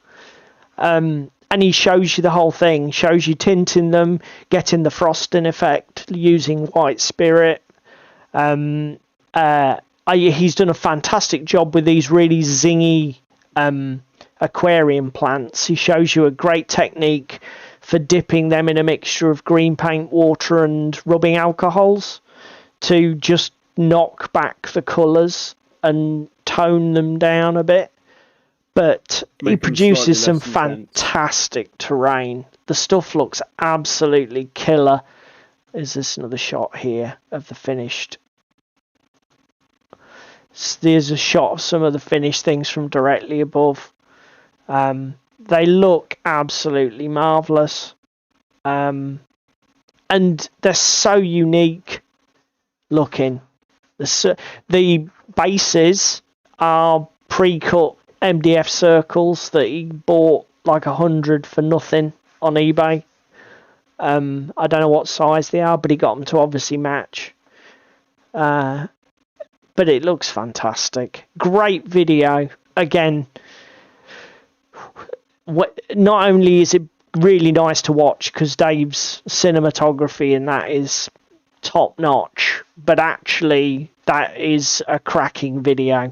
And he shows you the whole thing, shows you tinting them, getting the frosting effect using white spirit. He's done a fantastic job with these really zingy aquarium plants. He shows you a great technique for dipping them in a mixture of green paint, water and rubbing alcohols to just knock back the colours and tone them down a bit. But he produces some fantastic terrain. The stuff looks absolutely killer. Is this another shot here of the finished? There's a shot of some of the finished things from directly above. They look absolutely marvellous. And they're so unique looking. The bases are pre-cut MDF circles that he bought like 100 for nothing on eBay. I don't know what size they are, but he got them to obviously match. But it looks fantastic. Great video. Again, not only is it really nice to watch because Dave's cinematography and that is top notch, but actually that is a cracking video.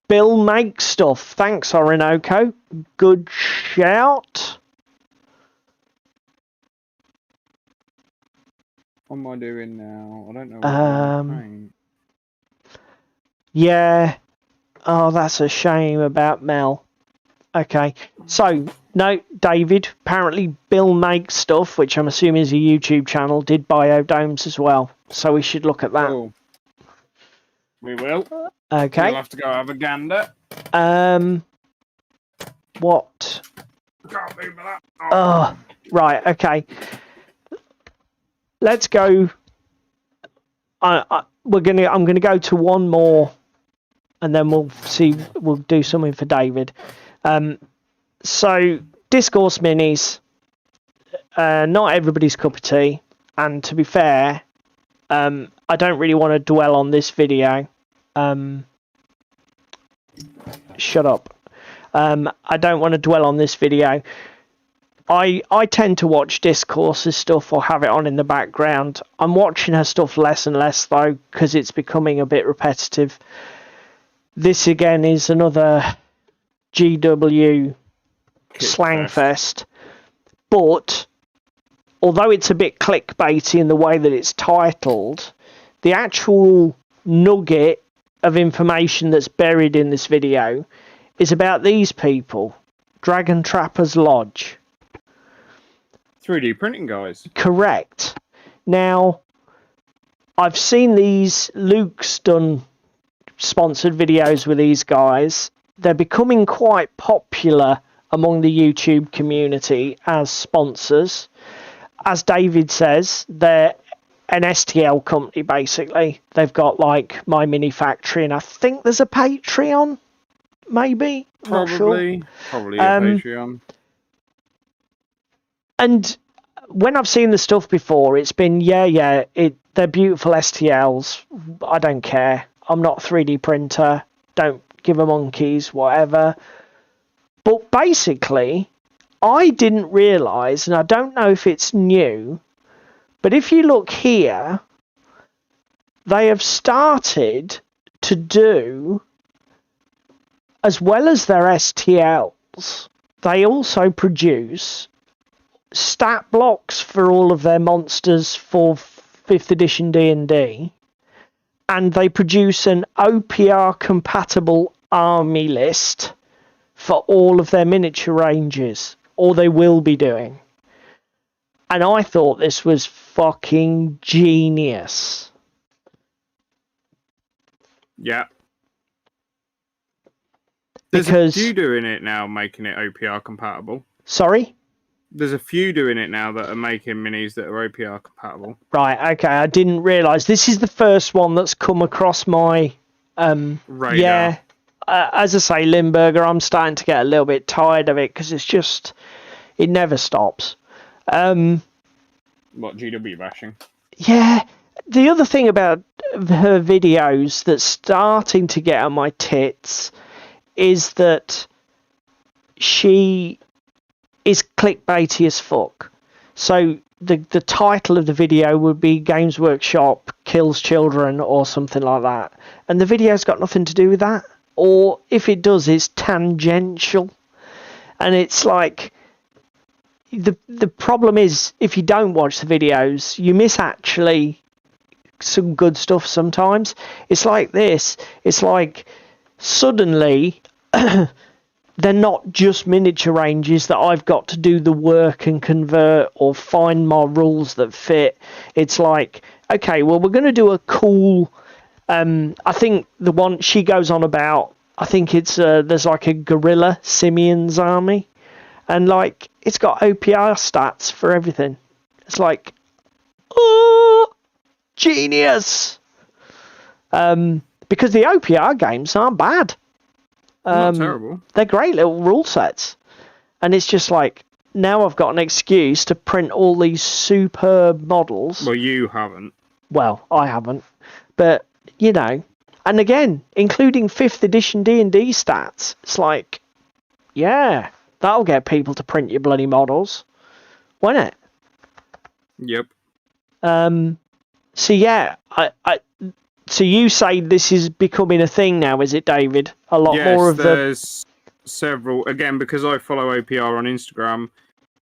Bill makes stuff. Thanks, Orinoco. Good shout. What am I doing now? I don't know. Yeah. Oh, that's a shame about Mel. Okay. So, no, David. Apparently, Bill Makes Stuff, which I'm assuming is a YouTube channel, did biodomes as well. So we should look at that. Cool. We will. Okay. We'll have to go have a gander. What? Can't move that. Oh, right. Okay. Let's go. I'm gonna go to one more, and then we'll see. We'll do something for David. So Discourse Minis, not everybody's cup of tea, and to be fair, I don't really want to dwell on this video. Shut up. I don't want to dwell on this video. I tend to watch Discourse's stuff or have it on in the background. I'm watching her stuff less and less though because it's becoming a bit repetitive. This again is another GW slangfest, but although it's a bit clickbaity in the way that it's titled, the actual nugget of information that's buried in this video is about these people, Dragon Trappers Lodge. 3D printing guys. Correct. Now, I've seen these. Luke's done sponsored videos with these guys, they're becoming quite popular among the YouTube community as sponsors. As David says, they're an STL company, basically. They've got like My Mini Factory, and I think there's a Patreon, maybe. Probably a Patreon. And when I've seen the stuff before, it's been, they're beautiful STLs. I don't care. I'm not a 3D printer. Don't give a monkeys, whatever. But basically, I didn't realise, and I don't know if it's new, but if you look here, they have started to do, as well as their STLs, they also produce stat blocks for all of their monsters for 5th edition D&D, and they produce an OPR compatible army list for all of their miniature ranges, or they will be doing. And I thought this was fucking genius. Yeah. There's a few doing it now, making it OPR compatible. Sorry? There's a few doing it now that are making minis that are OPR compatible. Right, okay, I didn't realise. This is the first one that's come across my... radar. Yeah, as I say, Limburger, I'm starting to get a little bit tired of it, because it's just... It never stops. What, GW bashing? Yeah, the other thing about her videos that's starting to get on my tits is that she is clickbaity as fuck. So the title of the video would be Games Workshop Kills Children or something like that. And the video's got nothing to do with that. Or if it does, it's tangential. And it's like... The problem is, if you don't watch the videos, you miss actually some good stuff sometimes. It's like this. It's like suddenly they're not just miniature ranges that I've got to do the work and convert or find my rules that fit. It's like, okay, well, we're going to do a cool... I think the one she goes on about, I think it's there's like a gorilla Simeon's army. And, like, it's got OPR stats for everything. It's like, oh, genius! Because the OPR games aren't bad. Not terrible. They're great little rule sets. And it's just like, now I've got an excuse to print all these superb models. Well, you haven't. Well, I haven't. But, you know. And again, including 5th edition D&D stats. It's like, yeah... That'll get people to print your bloody models, won't it? Yep. So yeah, so you say this is becoming a thing now, is it, David? A lot more of there's several. Again, because I follow OPR on Instagram,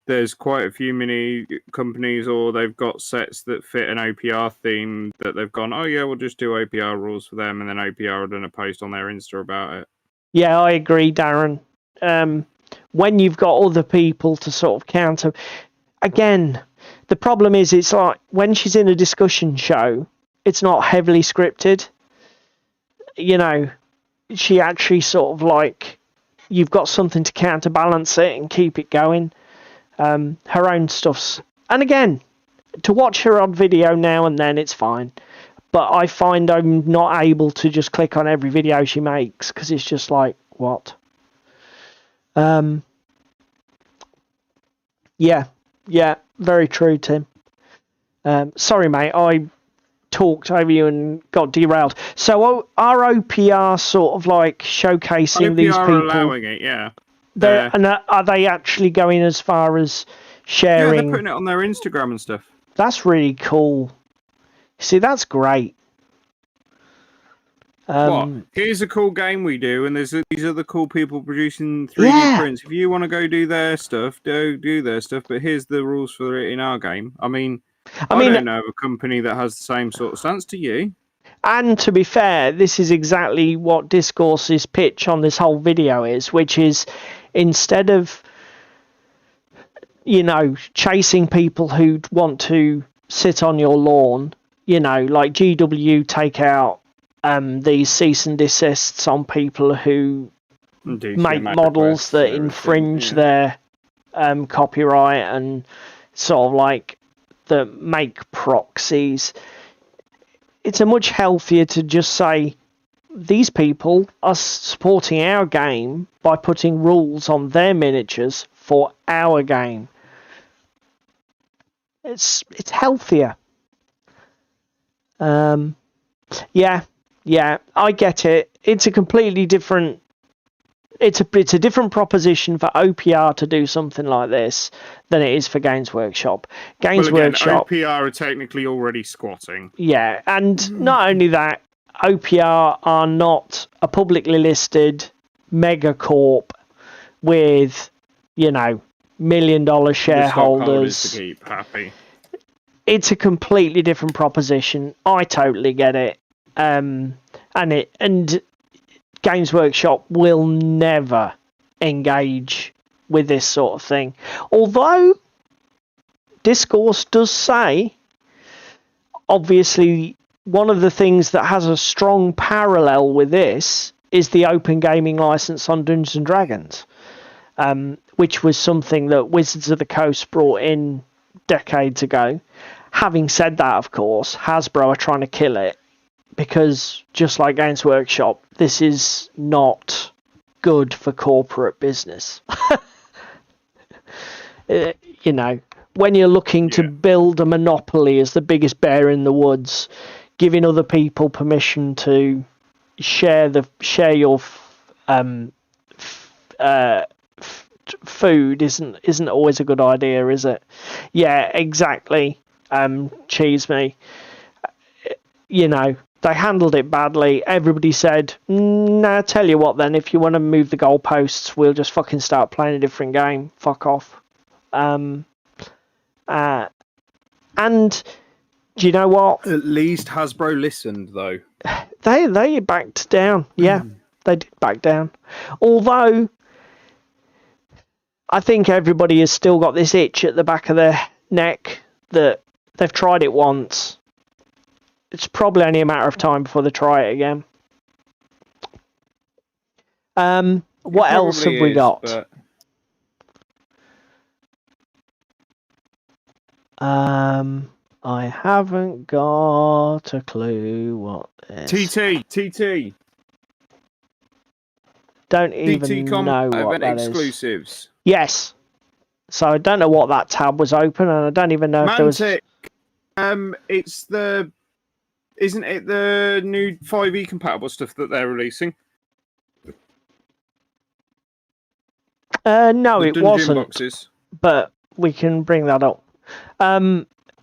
there's quite a few mini companies, or they've got sets that fit an OPR theme that they've gone, oh yeah, we'll just do OPR rules for them, and then OPR have done a post on their Insta about it. Yeah, I agree, Darren. When you've got other people to sort of counter... Again, the problem is it's like when she's in a discussion show, it's not heavily scripted. You know, she actually sort of like... You've got something to counterbalance it and keep it going. Her own stuff's... And again, to watch her on video now and then, it's fine. But I find I'm not able to just click on every video she makes, because it's just like, what? Yeah, very true, Tim. Sorry, mate, I talked over you and got derailed. So are OPR sort of like showcasing OPR these people? Allowing it, yeah. And are they actually going as far as sharing? Yeah, they're putting it on their Instagram and stuff. That's really cool. See, that's great. Here's a cool game we do, and there's these other cool people producing 3D prints. If you want to go do their stuff, do their stuff, but here's the rules for it in our game. I mean, I don't know of a company that has the same sort of stance to you. And to be fair, this is exactly what Discourse's pitch on this whole video is, which is instead of, you know, chasing people who want to sit on your lawn, you know, like GW take out these cease and desists on people who Indeed, make yeah, models that everything, infringe yeah. their copyright and sort of like that make proxies. It's a much healthier to just say these people are supporting our game by putting rules on their miniatures for our game. It's healthier. Yeah, I get it. It's a completely different. It's a different proposition for OPR to do something like this than it is for Games Workshop. Games Well, again, Workshop, OPR are technically already squatting. yeah, and not only that, OPR are not a publicly listed megacorp with, $1 million The shareholders. stockholders to keep happy. It's a completely different proposition. I totally get it. And Games Workshop will never engage with this sort of thing. Although Discourse does say, obviously, one of the things that has a strong parallel with this is the open gaming license on Dungeons and Dragons, which was something that Wizards of the Coast brought in decades ago. Having said that, of course, Hasbro are trying to kill it because, just like Games Workshop, this is not good for corporate business. When you're looking to build a monopoly as the biggest bear in the woods, giving other people permission to share your food isn't always a good idea, is it? Yeah, exactly. Cheese me. They handled it badly. Everybody said, "Nah, tell you what then, if you want to move the goalposts, we'll just fucking start playing a different game. Fuck off." And do you know what? At least Hasbro listened, though. They backed down. Yeah, they did back down. Although, I think everybody has still got this itch at the back of their neck that they've tried it once. It's probably only a matter of time before they try it again. What else have we got? But... I haven't got a clue what this. TT. Don't even know what that is. Exclusives. Yes. So I don't know what that tab was open, and I don't even know if there was. It's the. Isn't it the new 5e compatible stuff that they're releasing? No, it wasn't. Boxes. But we can bring that up.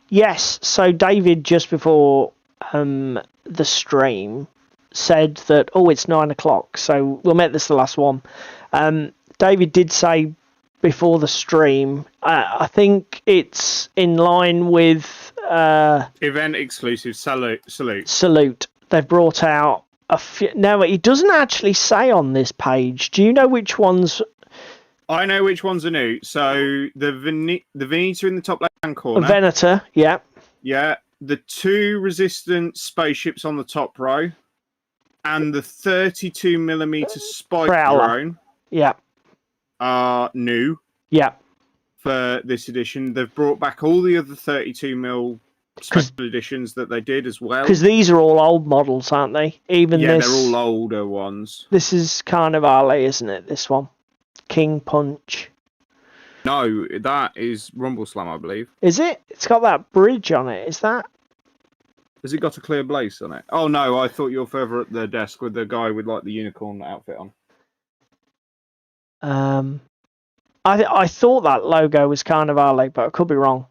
Yes, so David, just before the stream, said that, it's 9 o'clock, so we'll make this the last one. David did say before the stream, I think it's in line with... event exclusive Salute. They've brought out a few... Now, it doesn't actually say on this page. Do you know which ones... I know which ones are new. So the Venetor in the top left-hand corner. Venator, yeah. Yeah. The 2 resistant spaceships on the top row. And the 32mm spike drone. Yeah. Are new. Yeah. For this edition. They've brought back all the other 32mm special editions that they did as well. Because these are all old models, aren't they? Even this... they're all older ones. This is Carnivale, isn't it, this one? King Punch. No, that is Rumble Slam, I believe. Is it? It's got that bridge on it. Is that? Has it got a clear blaze on it? Oh no, I thought you were further at the desk with the guy with like the unicorn outfit on. I thought that logo was Carnivale, but I could be wrong.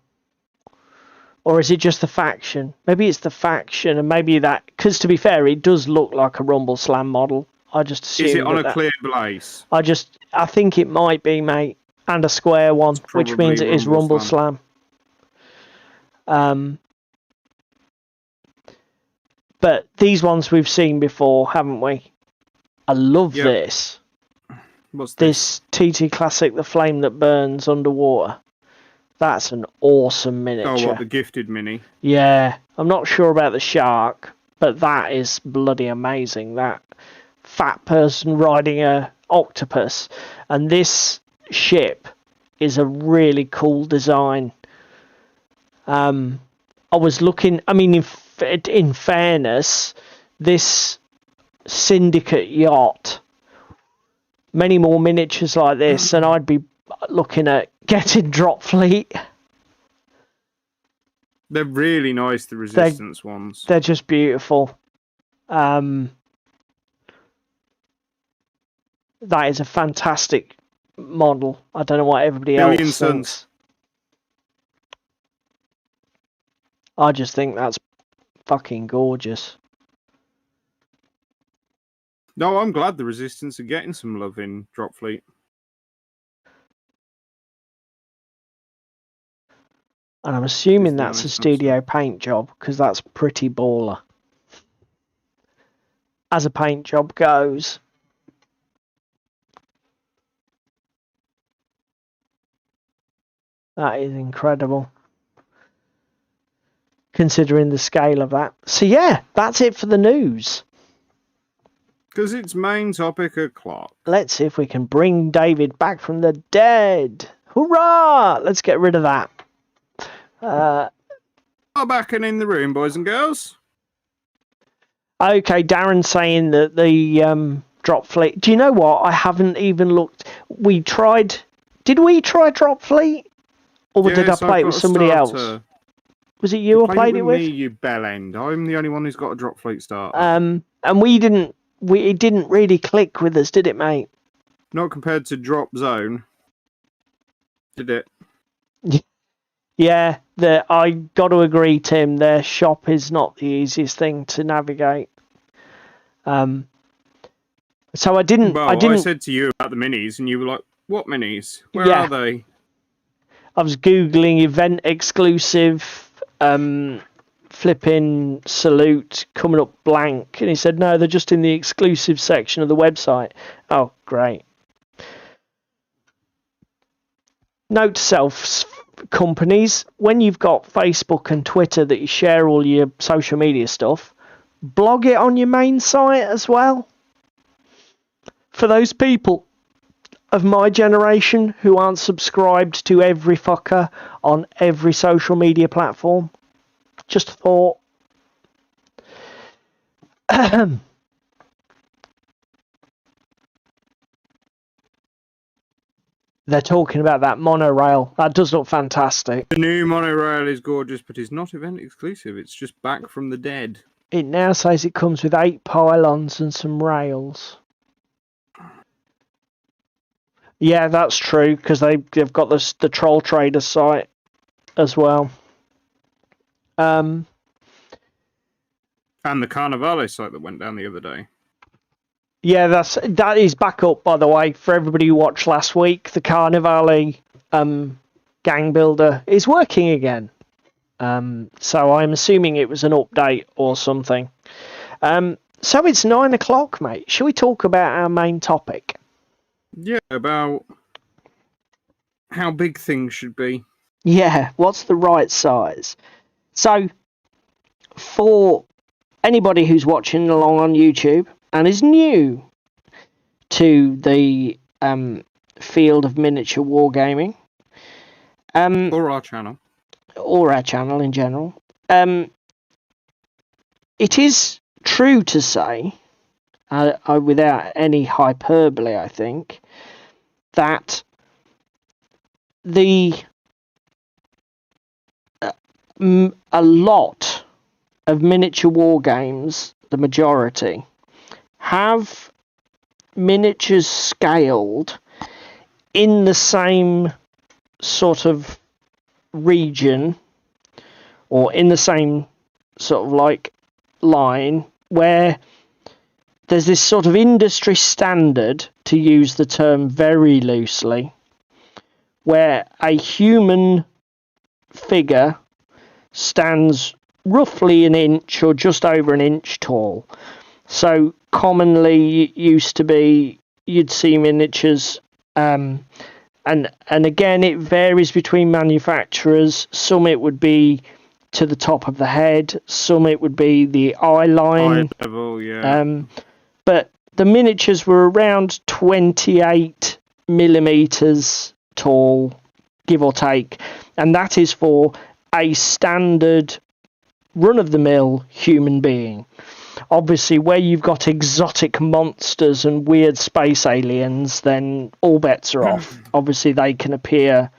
Or is it just the faction? Maybe it's the faction, and maybe that... Because to be fair, it does look like a Rumble Slam model. I just assume. Is it on a clear blaze? I think it might be, mate, and a square one, which means it is Rumble Slam. But these ones we've seen before, haven't we? I love this. What's this? This TT Classic, the flame that burns underwater. That's an awesome miniature. Oh, what, the gifted mini? Yeah, I'm not sure about the shark, but that is bloody amazing. That fat person riding a octopus, and this ship is a really cool design. I was looking. I mean, in fairness, this Syndicate yacht, many more miniatures like this, and I'd be looking at getting Drop Fleet. They're really nice, the Resistance ones. They're just beautiful. That is a fantastic model. I don't know what everybody else thinks. I just think that's fucking gorgeous. No, I'm glad the Resistance are getting some love in Drop Fleet. And I'm assuming that's a studio paint job, because that's pretty baller. As a paint job goes. That is incredible. Considering the scale of that. So yeah, that's it for the news. Because it's main topic o'clock. Let's see if we can bring David back from the dead. Hurrah! Let's get rid of that. Are back and in the room, boys and girls. Okay, Darren's saying that the Drop Fleet... Do you know what? I haven't even looked... We tried... Did we try Drop Fleet? Or did I play it with somebody else? Was it you I played it with? Me, you bellend. I'm the only one who's got a Drop Fleet starter. And it didn't really click with us, did it, mate? Not compared to Drop Zone. Did it? Yeah, I got to agree, Tim. Their shop is not the easiest thing to navigate. So I didn't. Well, I said to you about the minis, and you were like, "What minis? Where are they?" I was googling event exclusive. Flipping Salute coming up blank, and he said no, they're just in the exclusive section of the website. Oh, great. Note to self, companies, when you've got Facebook and Twitter that you share all your social media stuff, blog it on your main site as well. For those people of my generation who aren't subscribed to every fucker on every social media platform, just a thought. They're talking about that monorail. That does look fantastic. The new monorail is gorgeous, but it's not event exclusive. It's just back from the dead. It now says it comes with 8 pylons and some rails. Yeah, that's true, because they've got the Troll Trader site as well. And the Carnivale site that went down the other day. Yeah, that is back up, by the way, for everybody who watched last week. The Carnivale gang builder is working again. So I'm assuming it was an update or something. So it's 9 o'clock, mate. Shall we talk about our main topic? Yeah, about how big things should be. Yeah, what's the right size? So, for anybody who's watching along on YouTube and is new to the field of miniature wargaming, or our channel in general, it is true to say, without any hyperbole, I think, that a lot of miniature war games, the majority, have miniatures scaled in the same sort of region or in the same sort of like line where there's this sort of industry standard, to use the term very loosely, where a human figure stands roughly an inch or just over an inch tall. So commonly it used to be you'd see miniatures, and again it varies between manufacturers. Some it would be to the top of the head, some it would be the eye line. Eye level, yeah. But the miniatures were around 28 millimeters tall, give or take, and that is for a standard run-of-the-mill human being. Obviously, where you've got exotic monsters and weird space aliens, then all bets are off. Obviously, they can appear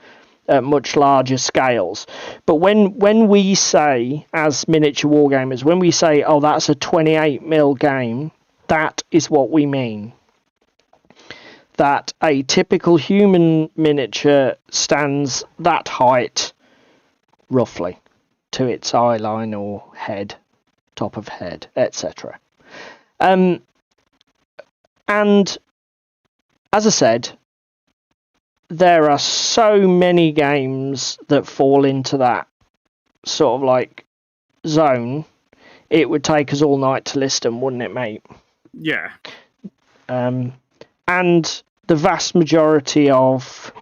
at much larger scales. But when we say, as miniature wargamers, when we say, oh, that's a 28mm game, that is what we mean. That a typical human miniature stands that height, roughly, to its eye line or head, top of head, etc. And as I said, there are so many games that fall into that sort of like zone. It would take us all night to list them, wouldn't it, mate? Yeah. And the vast majority of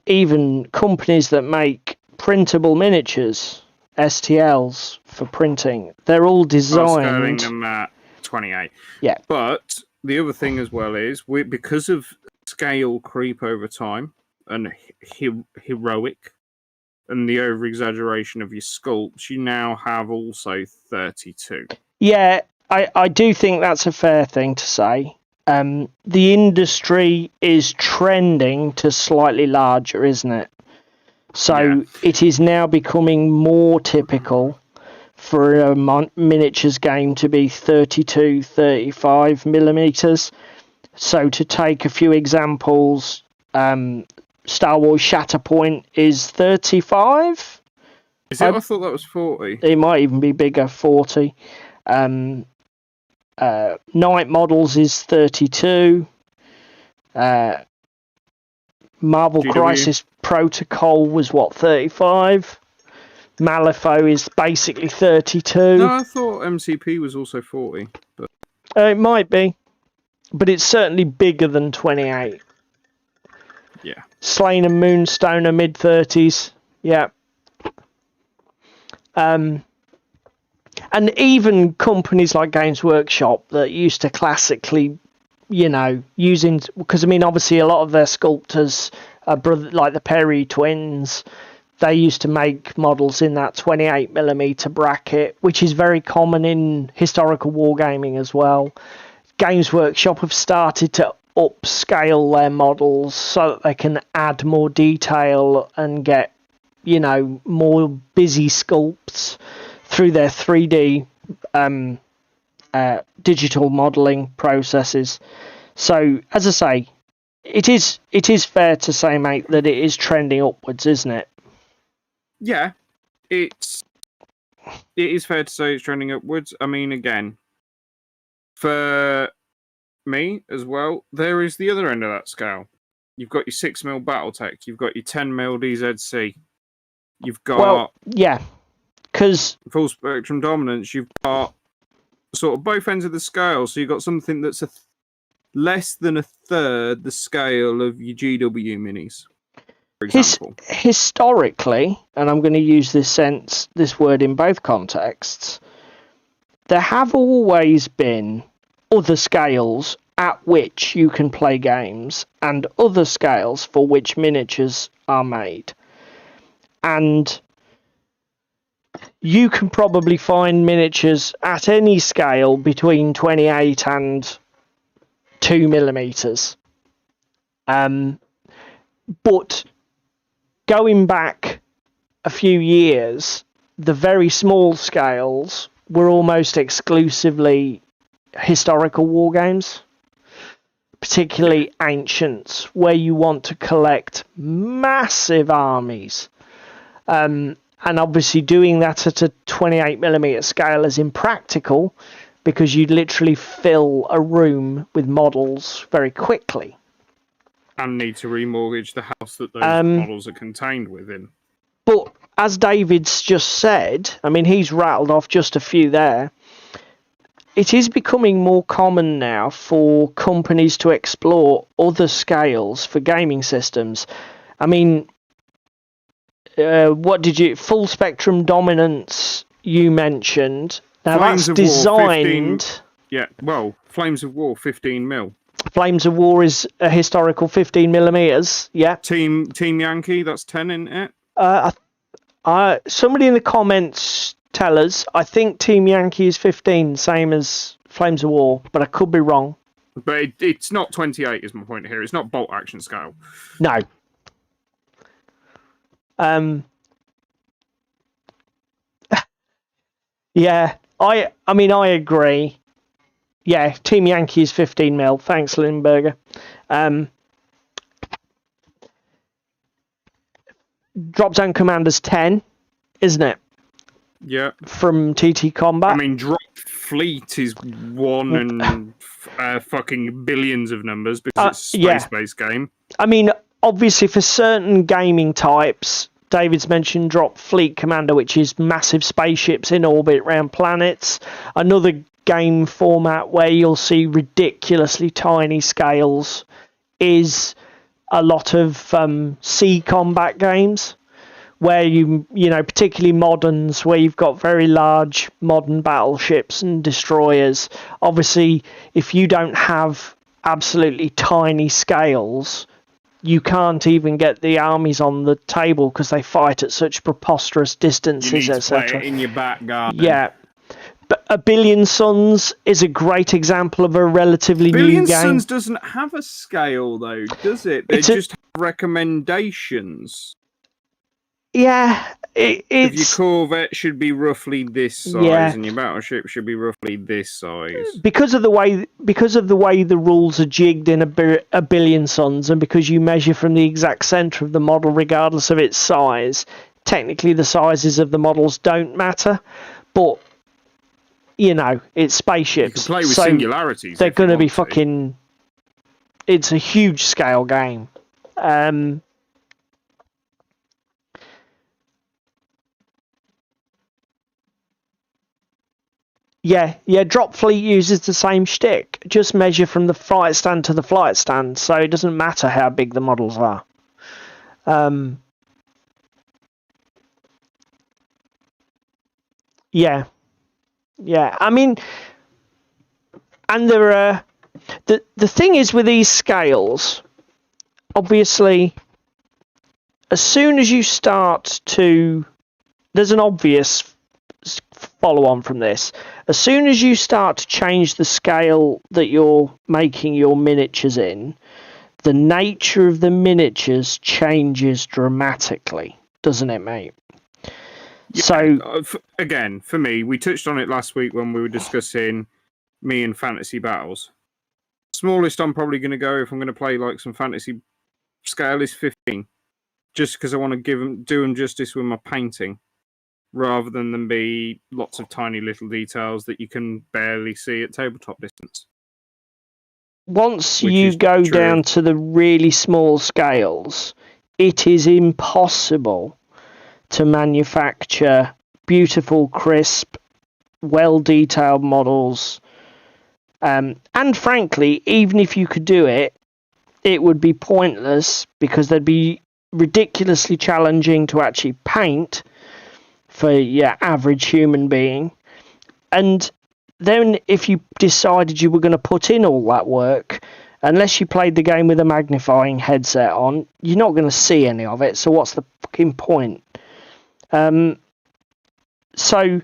even companies that make printable miniatures, STLs for printing, they're all designed. Scaling them at 28. Yeah. But the other thing as well is, because of scale creep over time and heroic and the over exaggeration of your sculpts, you now have also 32. Yeah, I do think that's a fair thing to say. The industry is trending to slightly larger, isn't it? So it is now becoming more typical for a miniatures game to be 32, 35 millimeters. So to take a few examples, Star Wars Shatterpoint is 35. Is it? I thought that was 40. It might even be bigger, 40. Night Models is 32. Marvel GW. Crisis Protocol was, 35? Malifaux is basically 32. No, I thought MCP was also 40. But It might be. But it's certainly bigger than 28. yeah. Slain and Moonstone are mid-30s. Yeah. And even companies like Games Workshop that used to classically, using... Because, obviously a lot of their sculptors are like the Perry twins. They used to make models in that 28mm bracket, which is very common in historical wargaming as well. Games Workshop have started to upscale their models so that they can add more detail and get, more busy sculpts through their 3D digital modelling processes. So, as I say, it is fair to say, mate, that it is trending upwards, isn't it? Yeah, it is fair to say it's trending upwards. Again, for me as well, there is the other end of that scale. You've got your 6mm Battletech, you've got your 10mm DZC, you've got because full spectrum dominance, you've got sort of both ends of the scale. So you've got something that's less than a third the scale of your GW minis, for example. Historically, and I'm going to use this word in both contexts, there have always been other scales at which you can play games and other scales for which miniatures are made. And you can probably find miniatures at any scale between 28 and 2mm. But going back a few years, the very small scales were almost exclusively historical war games, particularly Ancients, where you want to collect massive armies. And obviously doing that at a 28mm scale is impractical because you'd literally fill a room with models very quickly. And need to remortgage the house that those models are contained within. But as David's just said, he's rattled off just a few there. It is becoming more common now for companies to explore other scales for gaming systems. Full spectrum dominance you mentioned. Now Flames that's of War, designed... Yeah, well, Flames of War, 15 mil. Flames of War is a historical 15 millimeters. Yeah. Team Yankee, that's 10, isn't it? Somebody in the comments tell us. I think Team Yankee is 15, same as Flames of War, but I could be wrong. But it's not 28, is my point here. It's not bolt action scale. No. Yeah, I mean, I agree. Yeah, Team Yankee is 15 mil. Thanks, Lindberger. Drop Zone Commander's 10, isn't it? Yeah. From TT Combat. I mean, Drop Fleet is 1 and fucking billions of numbers because it's a space-based game. I mean, obviously for certain gaming types, David's mentioned Drop Fleet Commander, which is massive spaceships in orbit around planets. Another game format where you'll see ridiculously tiny scales is a lot of sea combat games where you know, particularly moderns, where you've got very large modern battleships and destroyers. Obviously, if you don't have absolutely tiny scales, you can't even get the armies on the table because they fight at such preposterous distances, etc. In your back garden. Yeah. But A Billion Suns is a great example of a relatively new game. Billion Suns doesn't have a scale, though, does it? They just have recommendations. Yeah, if your Corvette should be roughly this size, and your battleship should be roughly this size. Because of the way the rules are jigged in a Billion Suns, and because you measure from the exact centre of the model regardless of its size, technically the sizes of the models don't matter. But you know, it's spaceships. You can play with singularities. They're going to be fucking. It's a huge scale game. Yeah, Drop Fleet uses the same shtick. Just measure from the flight stand to the flight stand, so it doesn't matter how big the models are. Yeah. I mean, and there are the thing is with these scales, obviously, as soon as you start to, there's an obvious follow on from this. As soon as you start to change the scale that you're making your miniatures in, the nature of the miniatures changes dramatically, doesn't it, mate? Yeah, so again, for me, we touched on it last week when we were discussing me and fantasy battles. Smallest I'm probably going to go if I'm going to play like some fantasy scale is 15, just because I want to do them justice with my painting, rather than them be lots of tiny little details that you can barely see at tabletop distance. Once you go down to the really small scales, it is impossible to manufacture beautiful, crisp, well-detailed models. And frankly, even if you could do it, it would be pointless because they'd be ridiculously challenging to actually paint for your average human being. And then if you decided you were going to put in all that work, unless you played the game with a magnifying headset on, you're not going to see any of it. So what's the fucking point? So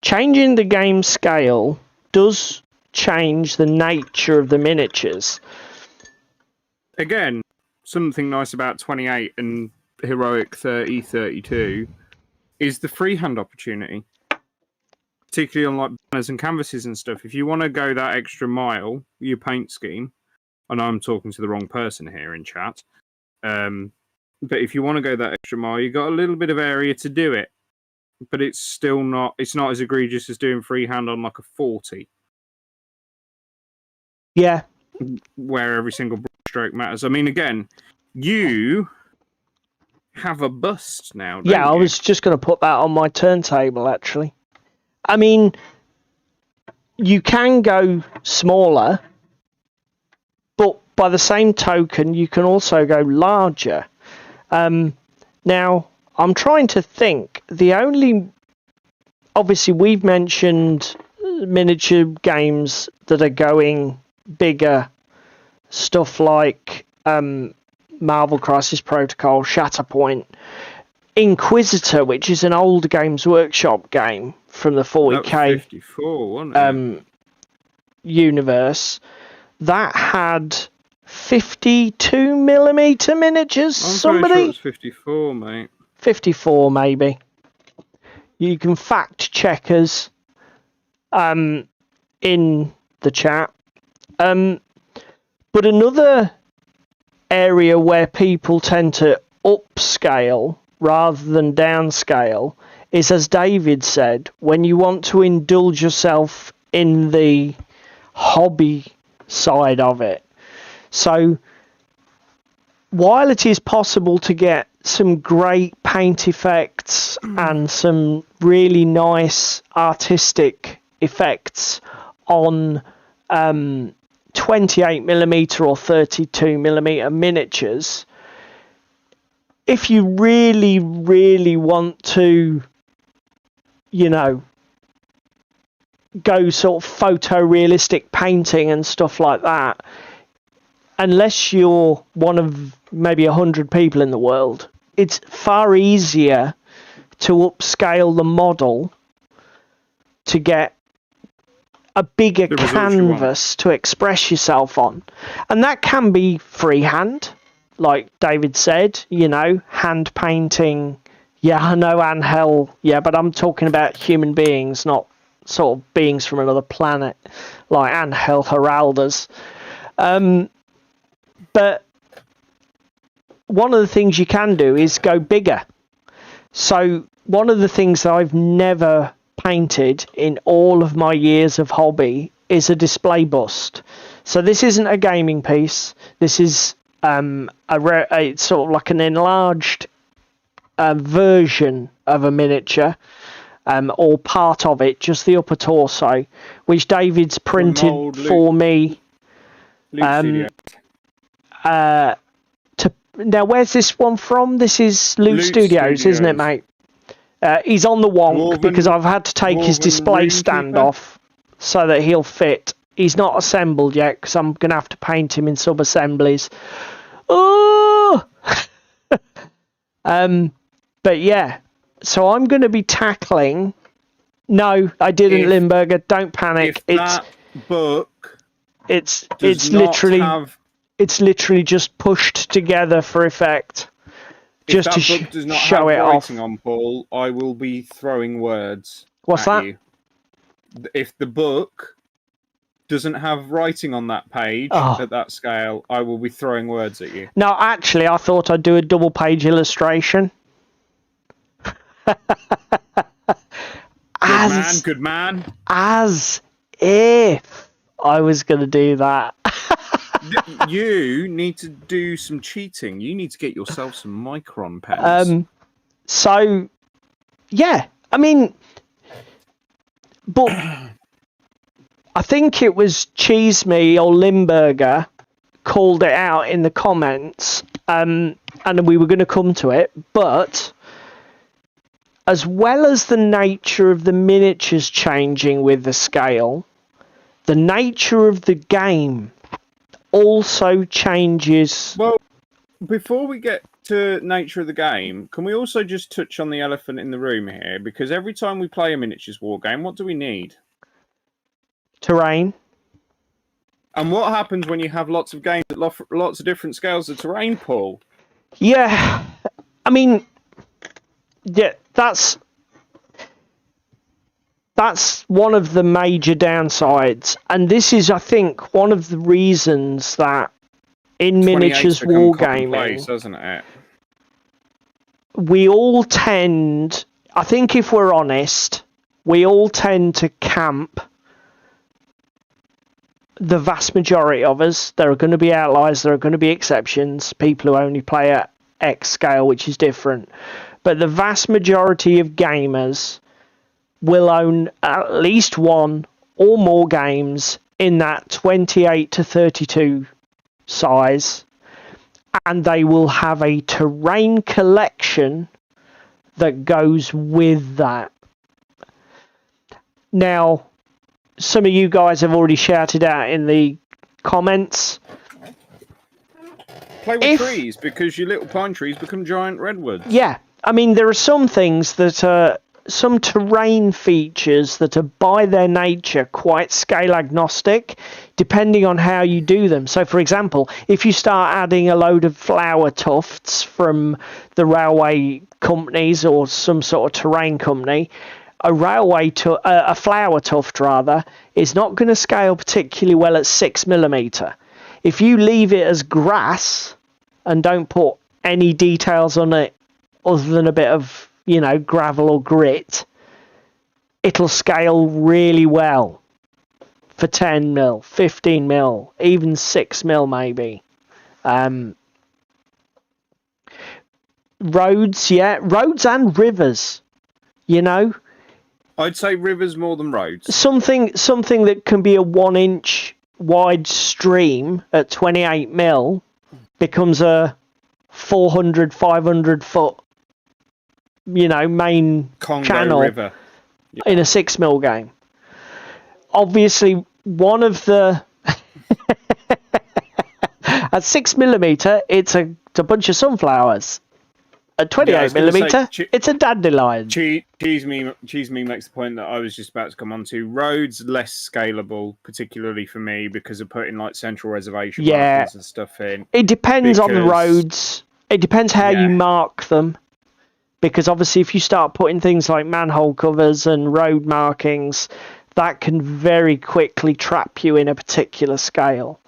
changing the game scale does change the nature of the miniatures. Again, something nice about 28 and Heroic 30-32 is the freehand opportunity. Particularly on like banners and canvases and stuff. If you want to go that extra mile, your paint scheme, and I'm talking to the wrong person here in chat, but if you want to go that extra mile, you've got a little bit of area to do it. But it's still not, it's not as egregious as doing freehand on like a 40. Yeah. Where every single stroke matters. I mean, again, you have a bust now, don't you? I was just going to put that on my turntable, actually. I mean, you can go smaller, but by the same token, you can also go larger. Now, I'm trying to think. Obviously, we've mentioned miniature games that are going bigger, stuff like Marvel Crisis Protocol, Shatterpoint, Inquisitor, which is an old Games Workshop game from the 40k That was 54, wasn't it? universe, that had 52mm miniatures. I'm pretty sure it was 54, mate. 54 maybe. You can fact check us in the chat. But another area where people tend to upscale rather than downscale is, as David said, when you want to indulge yourself in the hobby side of it. So while it is possible to get some great paint effects and some really nice artistic effects on 28mm or 32mm miniatures, if you really, really want to, you know, go sort of photorealistic painting and stuff like that, unless you're one of maybe 100 people in the world, it's far easier to upscale the model to get a bigger canvas to express yourself on. And that can be freehand, like David said, you know, hand painting. Yeah, I know, Angel. Yeah, but I'm talking about human beings, not sort of beings from another planet, like Angel Heraldas. But one of the things you can do is go bigger. So one of the things that I've never painted in all of my years of hobby is a display bust. So this isn't a gaming piece. This is it's sort of like an enlarged version of a miniature, or part of it, just the upper torso, which David's printed for me. Now, where's this one from? This is Loot Studios, isn't it, mate? He's on the wonk because I've had to take his display stand off so that he'll fit. He's not assembled yet because I'm going to have to paint him in sub-assemblies. Oh! But yeah, so I'm going to be tackling... No, I didn't, Limburger. Don't panic. That book it's literally just pushed together for effect. If that book does not have writing on, Paul, I will be throwing words. What's that? You. If the book doesn't have writing on that page at that scale, I will be throwing words at you. No, actually, I thought I'd do a double page illustration. Good man. As if I was going to do that. You need to do some cheating. You need to get yourself some Micron pens. So, yeah, I mean, but I think it was Cheese Me or Limburger called it out in the comments, and we were going to come to it, but as well as the nature of the miniatures changing with the scale, the nature of the game also changes. Well, before we get to nature of the game, can we also just touch on the elephant in the room here? Because every time we play a miniatures war game, what do we need? Terrain. And what happens when you have lots of games that lots of different scales of terrain, Paul? Yeah, I mean, yeah, that's one of the major downsides, and this is, I think, one of the reasons that in miniatures wargaming, doesn't it? We all tend, I think if we're honest, we all tend to camp. The vast majority of us, there are going to be outliers, there are going to be exceptions, people who only play at X scale, which is different. But the vast majority of gamers will own at least one or more games in that 28 to 32 size, and they will have a terrain collection that goes with that. Now, some of you guys have already shouted out in the comments. Play with trees, because your little pine trees become giant redwoods. Yeah, I mean, there are some things that are, some terrain features that are by their nature quite scale agnostic, depending on how you do them. So, for example, if you start adding a load of flower tufts from the railway companies or some sort of terrain company, a flower tuft rather, is not going to scale particularly well at 6mm. If you leave it as grass and don't put any details on it other than a bit of, gravel or grit, it'll scale really well for 10mm, 15mm, even 6mm maybe. Roads and rivers, I'd say rivers more than roads. Something that can be a 1-inch wide stream at 28mm becomes a 400, 500 foot, main Congo channel River. Yeah. In a 6mm game. Obviously, one of the at 6mm, it's a bunch of sunflowers. At 28mm, it's a dandelion. Cheese me makes the point that I was just about to come on to. Roads less scalable, particularly for me, because of putting like central reservation markers and stuff in. It depends on the roads. It depends how you mark them. Because obviously if you start putting things like manhole covers and road markings, that can very quickly trap you in a particular scale.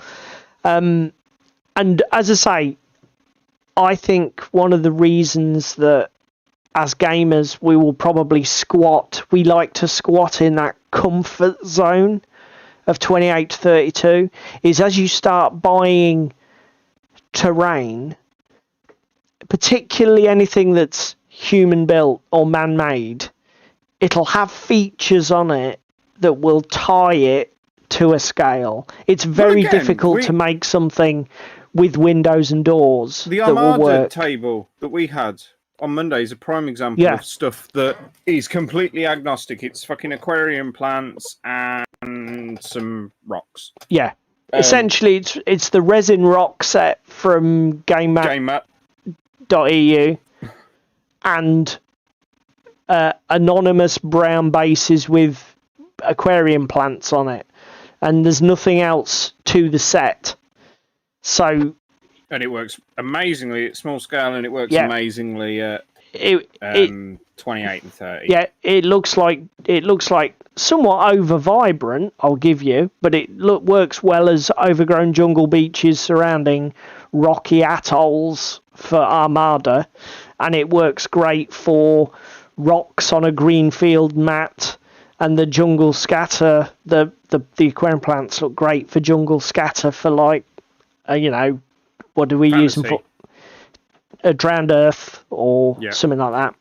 And as I say, I think one of the reasons that as gamers we will probably we like to squat in that comfort zone of 28 to 32, is as you start buying terrain, particularly anything that's human built or man-made, it'll have features on it that will tie it to a scale. It's very difficult to make something with windows and doors the that will work. table that we had on Monday is a prime example of stuff that is completely agnostic. It's fucking aquarium plants and some rocks. Yeah. Essentially, it's the resin rock set from GameMap.eu and anonymous brown bases with aquarium plants on it. And there's nothing else to the set. So, and it works amazingly at small scale, and it works amazingly at 28 and 30. Yeah, it looks like somewhat over vibrant, I'll give you, but it works well as overgrown jungle beaches surrounding rocky atolls for Armada, and it works great for rocks on a green field mat. And the jungle scatter, the aquarium plants look great for jungle scatter for like, what do we use them for? A drowned earth or something like that.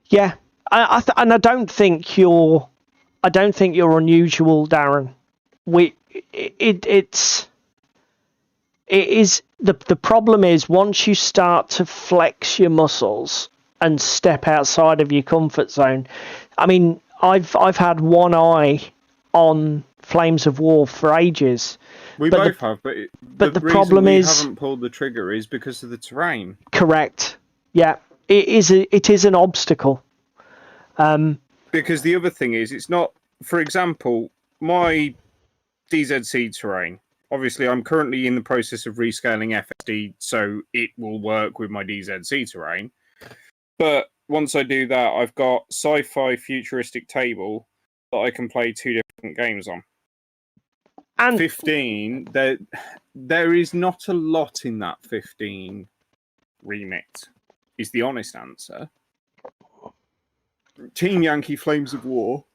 Yeah, and I don't think you're unusual, Darren. It is the problem is once you start to flex your muscles and step outside of your comfort zone. I mean, I've had one eye on Flames of War for ages. We both have, but the problem is we haven't pulled the trigger is because of the terrain. Correct. Yeah, it is an obstacle. Because the other thing is, it's not. For example, my DZC terrain. Obviously, I'm currently in the process of rescaling FSD, so it will work with my DZC terrain. But once I do that, I've got sci-fi futuristic table that I can play 2 different games on. And 15, there is not a lot in that 15 remit, is the honest answer. Team Yankee Flames of War.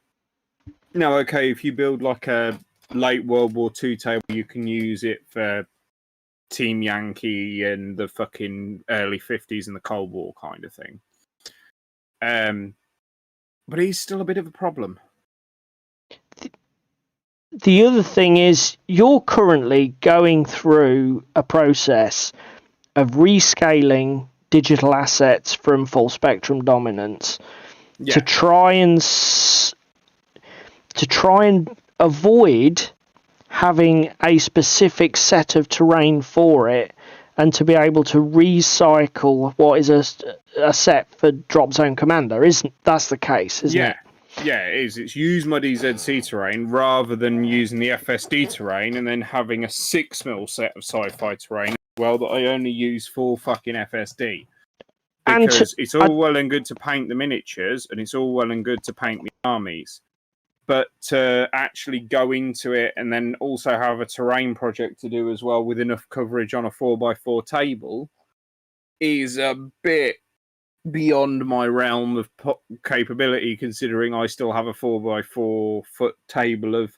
Now, okay, if you build like a late World War II table, you can use it for Team Yankee and the fucking early 50s and the Cold War kind of thing. But he's still a bit of a problem. The other thing is you're currently going through a process of rescaling digital assets from full spectrum dominance to try and to try and avoid having a specific set of terrain for it, and to be able to recycle what is a set for Drop Zone Commander. That's the case, isn't it? Yeah, it is. It's use my DZC terrain rather than using the FSD terrain and then having a 6mm set of sci-fi terrain as well that I only use for fucking FSD. Because it's all well and good to paint the miniatures, and it's all well and good to paint the armies. But to actually go into it and then also have a terrain project to do as well with enough coverage on a 4x4 table is a bit beyond my realm of capability, considering I still have a 4x4 foot table of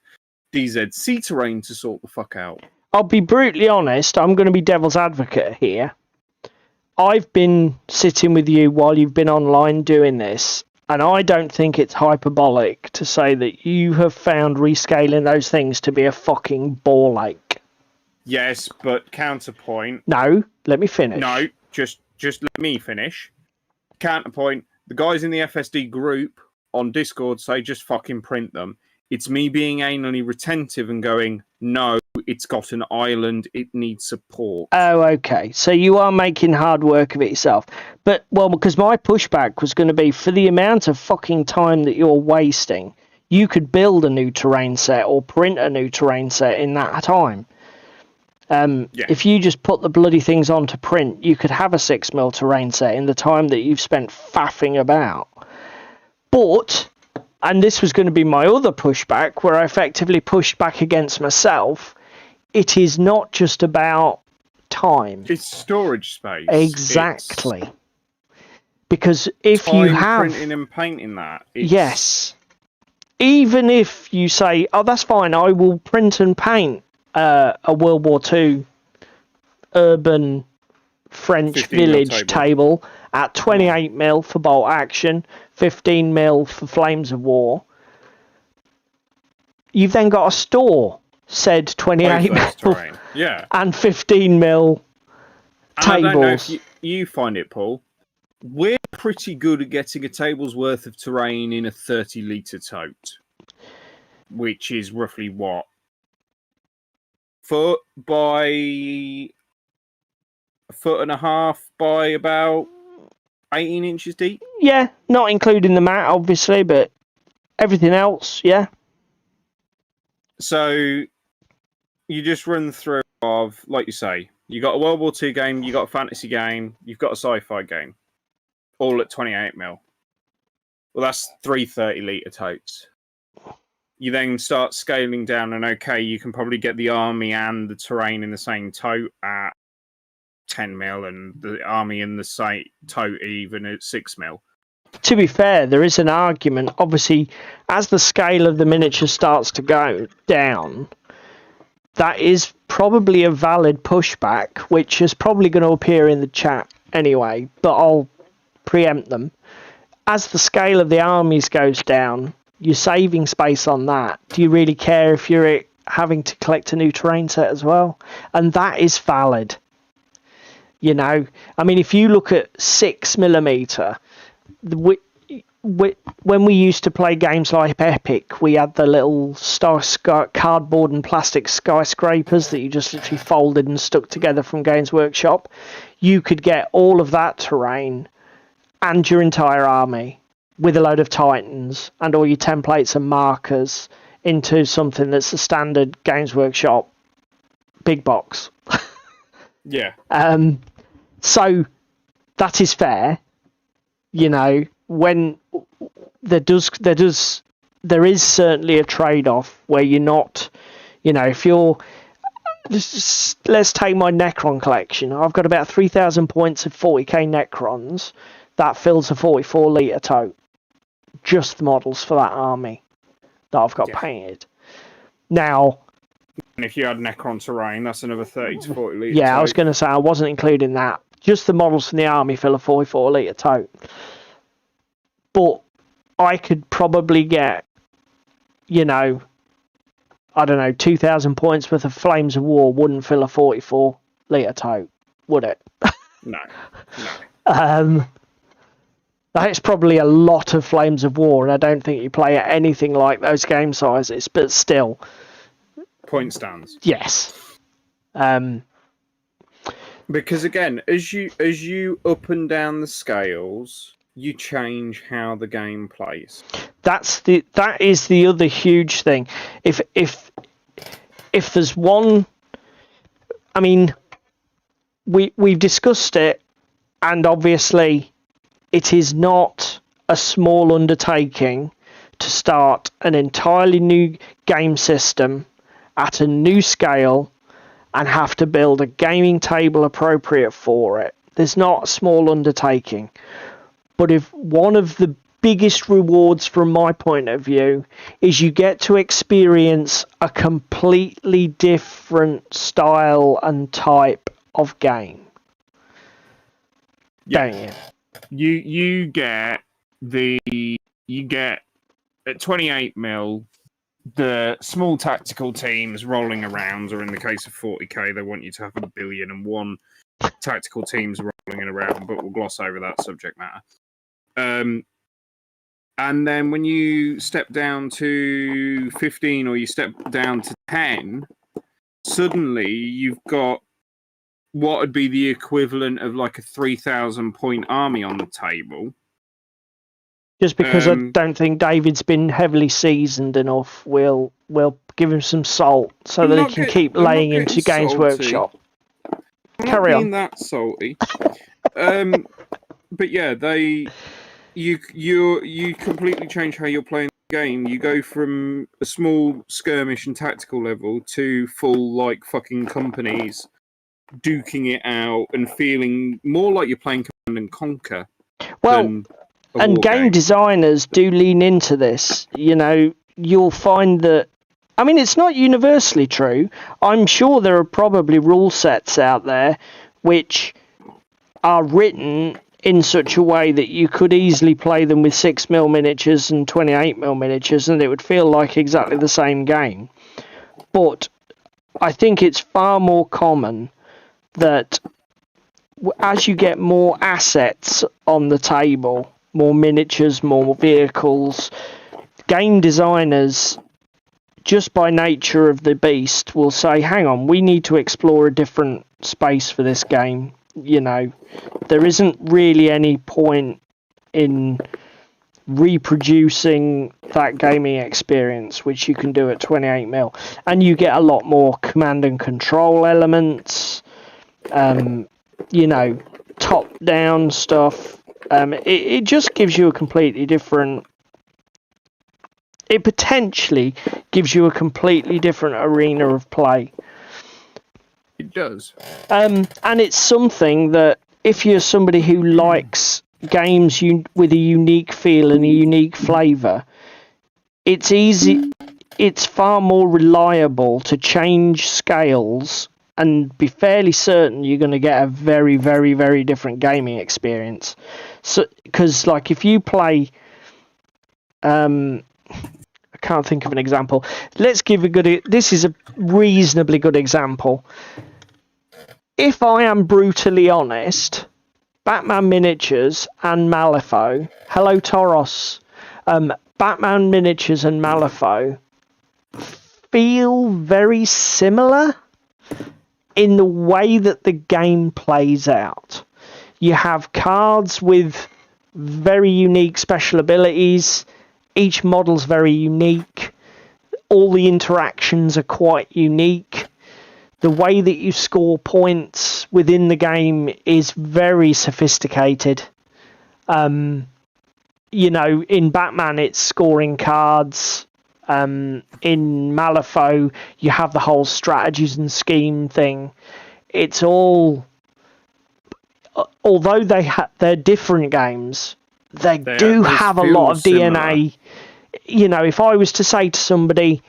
DZC terrain to sort the fuck out. I'll be brutally honest, I'm going to be devil's advocate here. I've been sitting with you while you've been online doing this, and I don't think it's hyperbolic to say that you have found rescaling those things to be a fucking ball ache. Yes, but counterpoint. No, let me finish. No, just let me finish. Counterpoint. The guys in the FSD group on Discord say just fucking print them. It's me being anally retentive and going, no, it's got an island, it needs support. Oh, okay. So you are making hard work of it yourself. But, well, because my pushback was going to be, for the amount of fucking time that you're wasting, you could build a new terrain set or print a new terrain set in that time. If you just put the bloody things on to print, you could have a 6mm terrain set in the time that you've spent faffing about. But, and this was going to be my other pushback, where I effectively pushed back against myself, it is not just about time. It's storage space. Exactly. Because if time you have... printing and painting that. Yes. Even if you say, oh, that's fine, I will print and paint a World War II urban French village table at 28mm for bolt action, 15mm for flames of war. You've then got to store said 28mm and 15mm tables. I don't know if you find it, Paul. We're pretty good at getting a table's worth of terrain in a 30-litre tote, which is roughly what? Foot by a foot and a half by about 18 inches deep. Yeah, not including the mat, obviously, but everything else, yeah. So you just run through of, like you say, you got a World War II game, you got a fantasy game, you've got a sci-fi game, all at 28mm. Well, that's 3 30-litre totes. You then start scaling down, and okay, you can probably get the army and the terrain in the same tote at 10mm, and the army in the same tote even at 6mm. To be fair, there is an argument. Obviously, as the scale of the miniature starts to go down, that is probably a valid pushback, which is probably going to appear in the chat anyway, but I'll preempt them. As the scale of the armies goes down, you're saving space on that. Do you really care if you're having to collect a new terrain set as well? And that is valid. You know, I mean, if you look at 6mm, when we used to play games like Epic, we had the little cardboard and plastic skyscrapers that you just literally folded and stuck together from Games Workshop. You could get all of that terrain and your entire army with a load of Titans and all your templates and markers into something that's a standard Games Workshop big box. Yeah. So that is fair. You know, when there is certainly a trade-off where you're not, you know, if you're, let's take my Necron collection. I've got about 3,000 points of 40k Necrons. That fills a 44-litre tote. Just the models for that army that I've got painted. Now, and if you had Necron terrain, that's another 30 to 40 litre. Yeah, tote. I was going to say I wasn't including that. Just the models from the army fill a 44-litre tote. But I could probably get, you know, I don't know, 2,000 points worth of Flames of War wouldn't fill a 44-litre tote, would it? No. That's probably a lot of Flames of War, and I don't think you play at anything like those game sizes, but still. Point stands. Yes. Because again, as you up and down the scales, you change how the game plays. That is the other huge thing. If there's one, I mean, we've discussed it, and obviously it is not a small undertaking to start an entirely new game system at a new scale and have to build a gaming table appropriate for it. There's not a small undertaking. But if one of the biggest rewards from my point of view is you get to experience a completely different style and type of game. Yeah. Don't You get at 28mm the small tactical teams rolling around, or in the case of 40k, they want you to have 1,000,000,001 tactical teams rolling around, but we'll gloss over that subject matter. And then when you step down to 15 or you step down to 10, suddenly you've got what would be the equivalent of like a 3,000 point army on the table. Just because I don't think David's been heavily seasoned enough, we'll give him some salt so that he can keep laying into Games Workshop. Carry on. I'm not being that salty. But yeah, you completely change how you're playing the game. You go from a small skirmish and tactical level to full like fucking companies duking it out and feeling more like you're playing Command and Conquer. Well, and game designers do lean into this. You know, you'll find that. I mean, it's not universally true. I'm sure there are probably rule sets out there which are written in such a way that you could easily play them with 6mm miniatures and 28mm miniatures, and it would feel like exactly the same game. But I think it's far more common that as you get more assets on the table, more miniatures, more vehicles, game designers, just by nature of the beast, will say, hang on, we need to explore a different space for this game. You know, there isn't really any point in reproducing that gaming experience, which you can do at 28mm. And you get a lot more command and control elements, you know, top-down stuff. It just gives you a completely different... It potentially gives you a completely different arena of play. It does. And it's something that if you're somebody who likes games with a unique feel and a unique flavour, it's easy. It's far more reliable to change scales and be fairly certain you're going to get a very, very, very different gaming experience. So, because like if you play, I can't think of an example. Let's give a good. This is a reasonably good example. If I am brutally honest, Batman Miniatures and Malifaux. Hello, Toros. Batman Miniatures and Malifaux feel very similar in the way that the game plays out. You have cards with very unique special abilities. Each model's very unique. All the interactions are quite unique. The way that you score points within the game is very sophisticated. You know, in Batman, it's scoring cards. In Malifaux, you have the whole strategies and scheme thing. It's all... Although they're different games, they do have a lot of DNA. You know, if I was to say to somebody,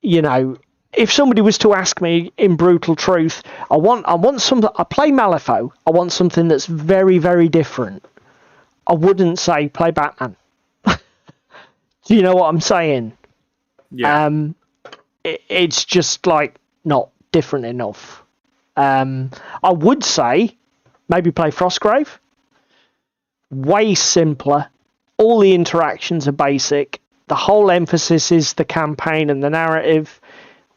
you know, if somebody was to ask me in brutal truth, I want something, I play Malifaux, I want something that's very, very different, I wouldn't say play Batman. Do you know what I'm saying? Yeah. It's just like not different enough. I would say maybe play Frostgrave. way simpler. All the interactions are basic. The whole emphasis is the campaign and the narrative.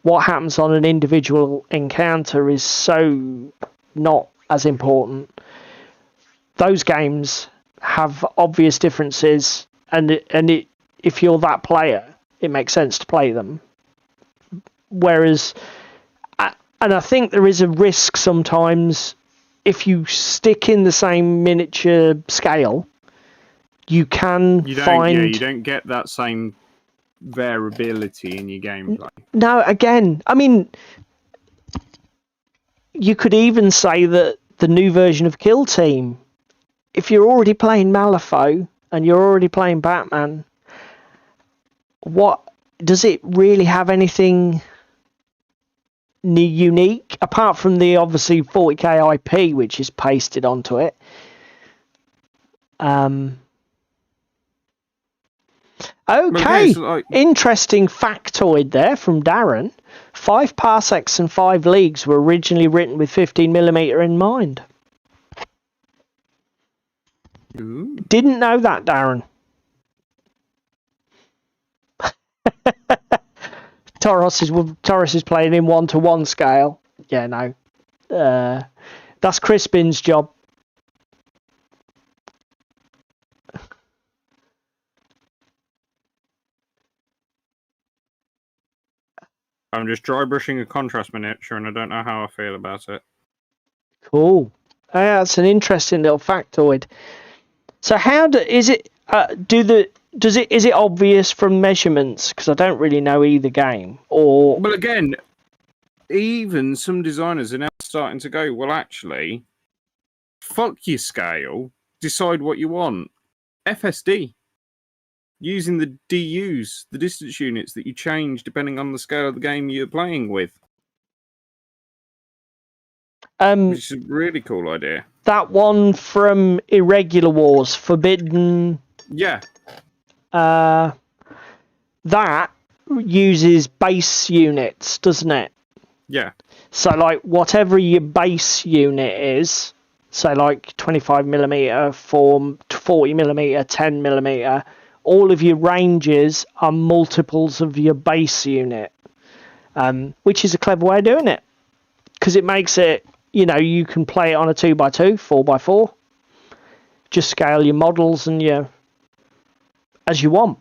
What happens on an individual encounter is so not as important. Those games have obvious differences, and if you're that player, it makes sense to play them. Whereas, and I think there is a risk sometimes if you stick in the same miniature scale, you don't get that same variability in your gameplay. No, again, I mean, you could even say that the new version of Kill Team, if you're already playing Malifaux and you're already playing Batman, what does it really have anything unique apart from the obviously 40k IP which is pasted onto it? Okay, so interesting factoid there from Darren. 5 parsecs and 5 leagues were originally written with 15mm in mind. Ooh. Didn't know that, Darren. Taurus is playing in 1-to-1 scale. Yeah, no. That's Crispin's job. I'm just dry brushing a contrast miniature, and I don't know how I feel about it. Cool. That's an interesting little factoid. So, is it obvious from measurements? Because I don't really know either game. Or well, again, even some designers are now starting to go, well, actually, fuck your scale. Decide what you want. FSD. Using the DUs, the distance units that you change depending on the scale of the game you're playing with. Which is a really cool idea. That one from Irregular Wars, Forbidden. Yeah. That uses base units, doesn't it? Yeah. So, like, whatever your base unit is, so like 25mm, 40mm, 10mm, all of your ranges are multiples of your base unit, which is a clever way of doing it, because it makes it, you can play it on a 2x2, 4x4, just scale your models and as you want.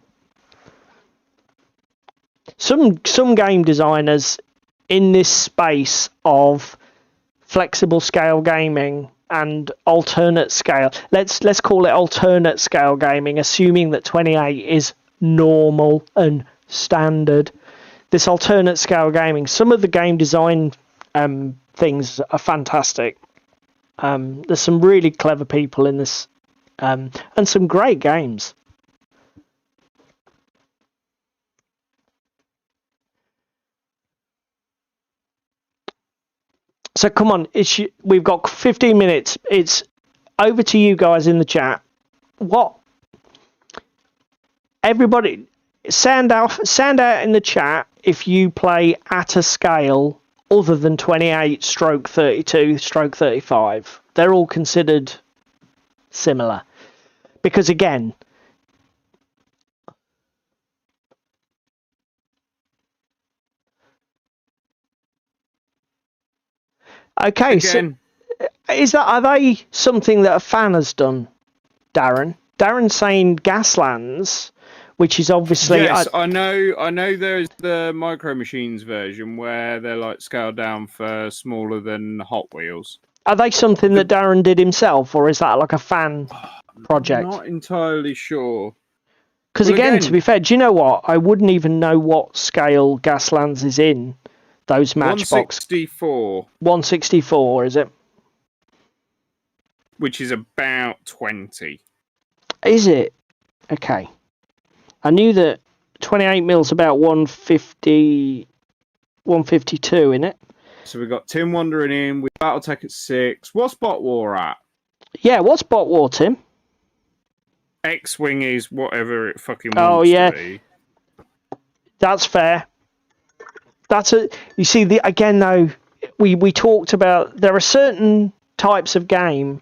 Some game designers in this space of flexible scale gaming and alternate scale, let's call it alternate scale gaming, assuming that 28 is normal and standard. This alternate scale gaming, some of the game design things are fantastic. There's some really clever people in this, and some great games. So come on, we've got 15 minutes. It's over to you guys in the chat. Everybody, send out in the chat if you play at a scale other than 28/32/35. They're all considered similar. Because again, okay, again. So are they something that a fan has done, Darren? Darren's saying Gaslands, which is obviously... Yes, I know there's the Micro Machines version where they're like scaled down for smaller than Hot Wheels. Are they something that Darren did himself, or is that like a fan project? I'm not entirely sure. Because again, to be fair, do you know what? I wouldn't even know what scale Gaslands is in. Those Matchbox. 164. 164, is it? Which is about 20. Is it? Okay. I knew that 28mm about 150, 152, in it. So we've got Tim wandering in with Battletech at 6. What's Bot War at? Yeah, what's Bot War, Tim? X-Wing is whatever it fucking wants to be. That's fair. You see, again though, we talked about there are certain types of game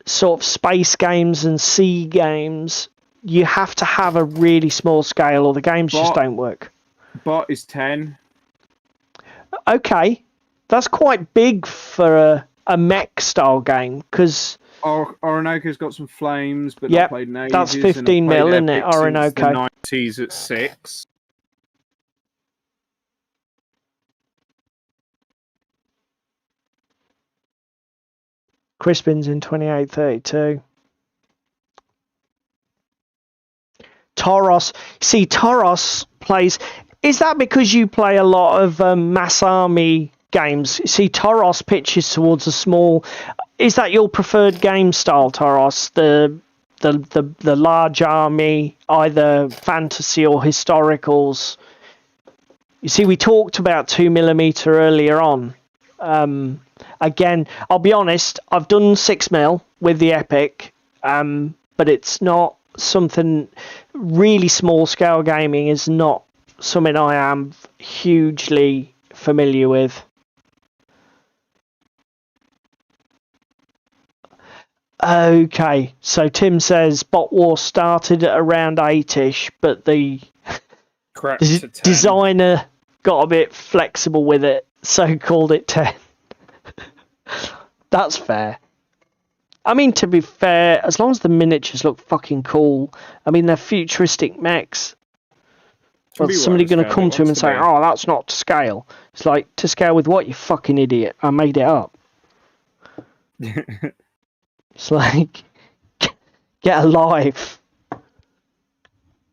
sort of space games and sea games, you have to have a really small scale or the games just don't work. Bot is 10. Okay, that's quite big for a mech style game because Orinoco's got some flames, but Yep, not played in ages. that's 15 mil, isn't it, Orinoco? Since the 90s at 6. Crispin's in 2832. Toros. See, Toros plays. Is that because you play a lot of mass army games? See, Toros pitches towards a small. Is that your preferred game style, Toros? The large army, either fantasy or historicals. You see, we talked about 2mm earlier on. Again, I'll be honest, I've done 6mm with the Epic, but it's not something. Really small scale gaming is not something I am hugely familiar with. Okay, so Tim says Bot War started at around 8ish, but the designer got a bit flexible with it, so called it 10. That's fair. I mean, to be fair, as long as the miniatures look fucking cool, I mean, they're futuristic mechs. Well, somebody going to come to him and say, oh, that's not to scale. It's like, to scale with what, you fucking idiot? I made it up. It's like, get a life.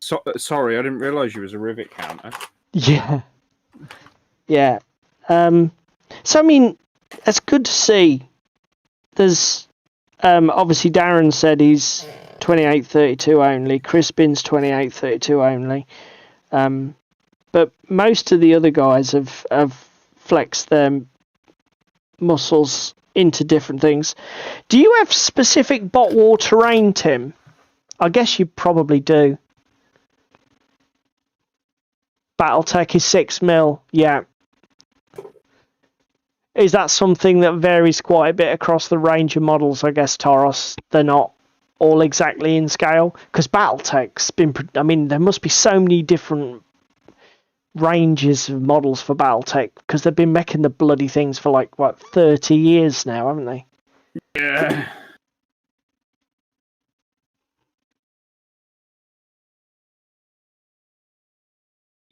Sorry, I didn't realise you was a rivet counter. Yeah. Yeah. So, I mean, it's good to see. There's, obviously, Darren said he's 2832 only. Crispin's 2832 only. But most of the other guys have flexed their muscles into different things. Do you have specific Bot War terrain, Tim? I guess you probably do. Battletech is 6mm, yeah. Is that something that varies quite a bit across the range of models, I guess, Toros? They're not all exactly in scale? Because Battletech's been... I mean, there must be so many different ranges of models for Battletech, because they've been making the bloody things for, like, what, 30 years now, haven't they? Yeah.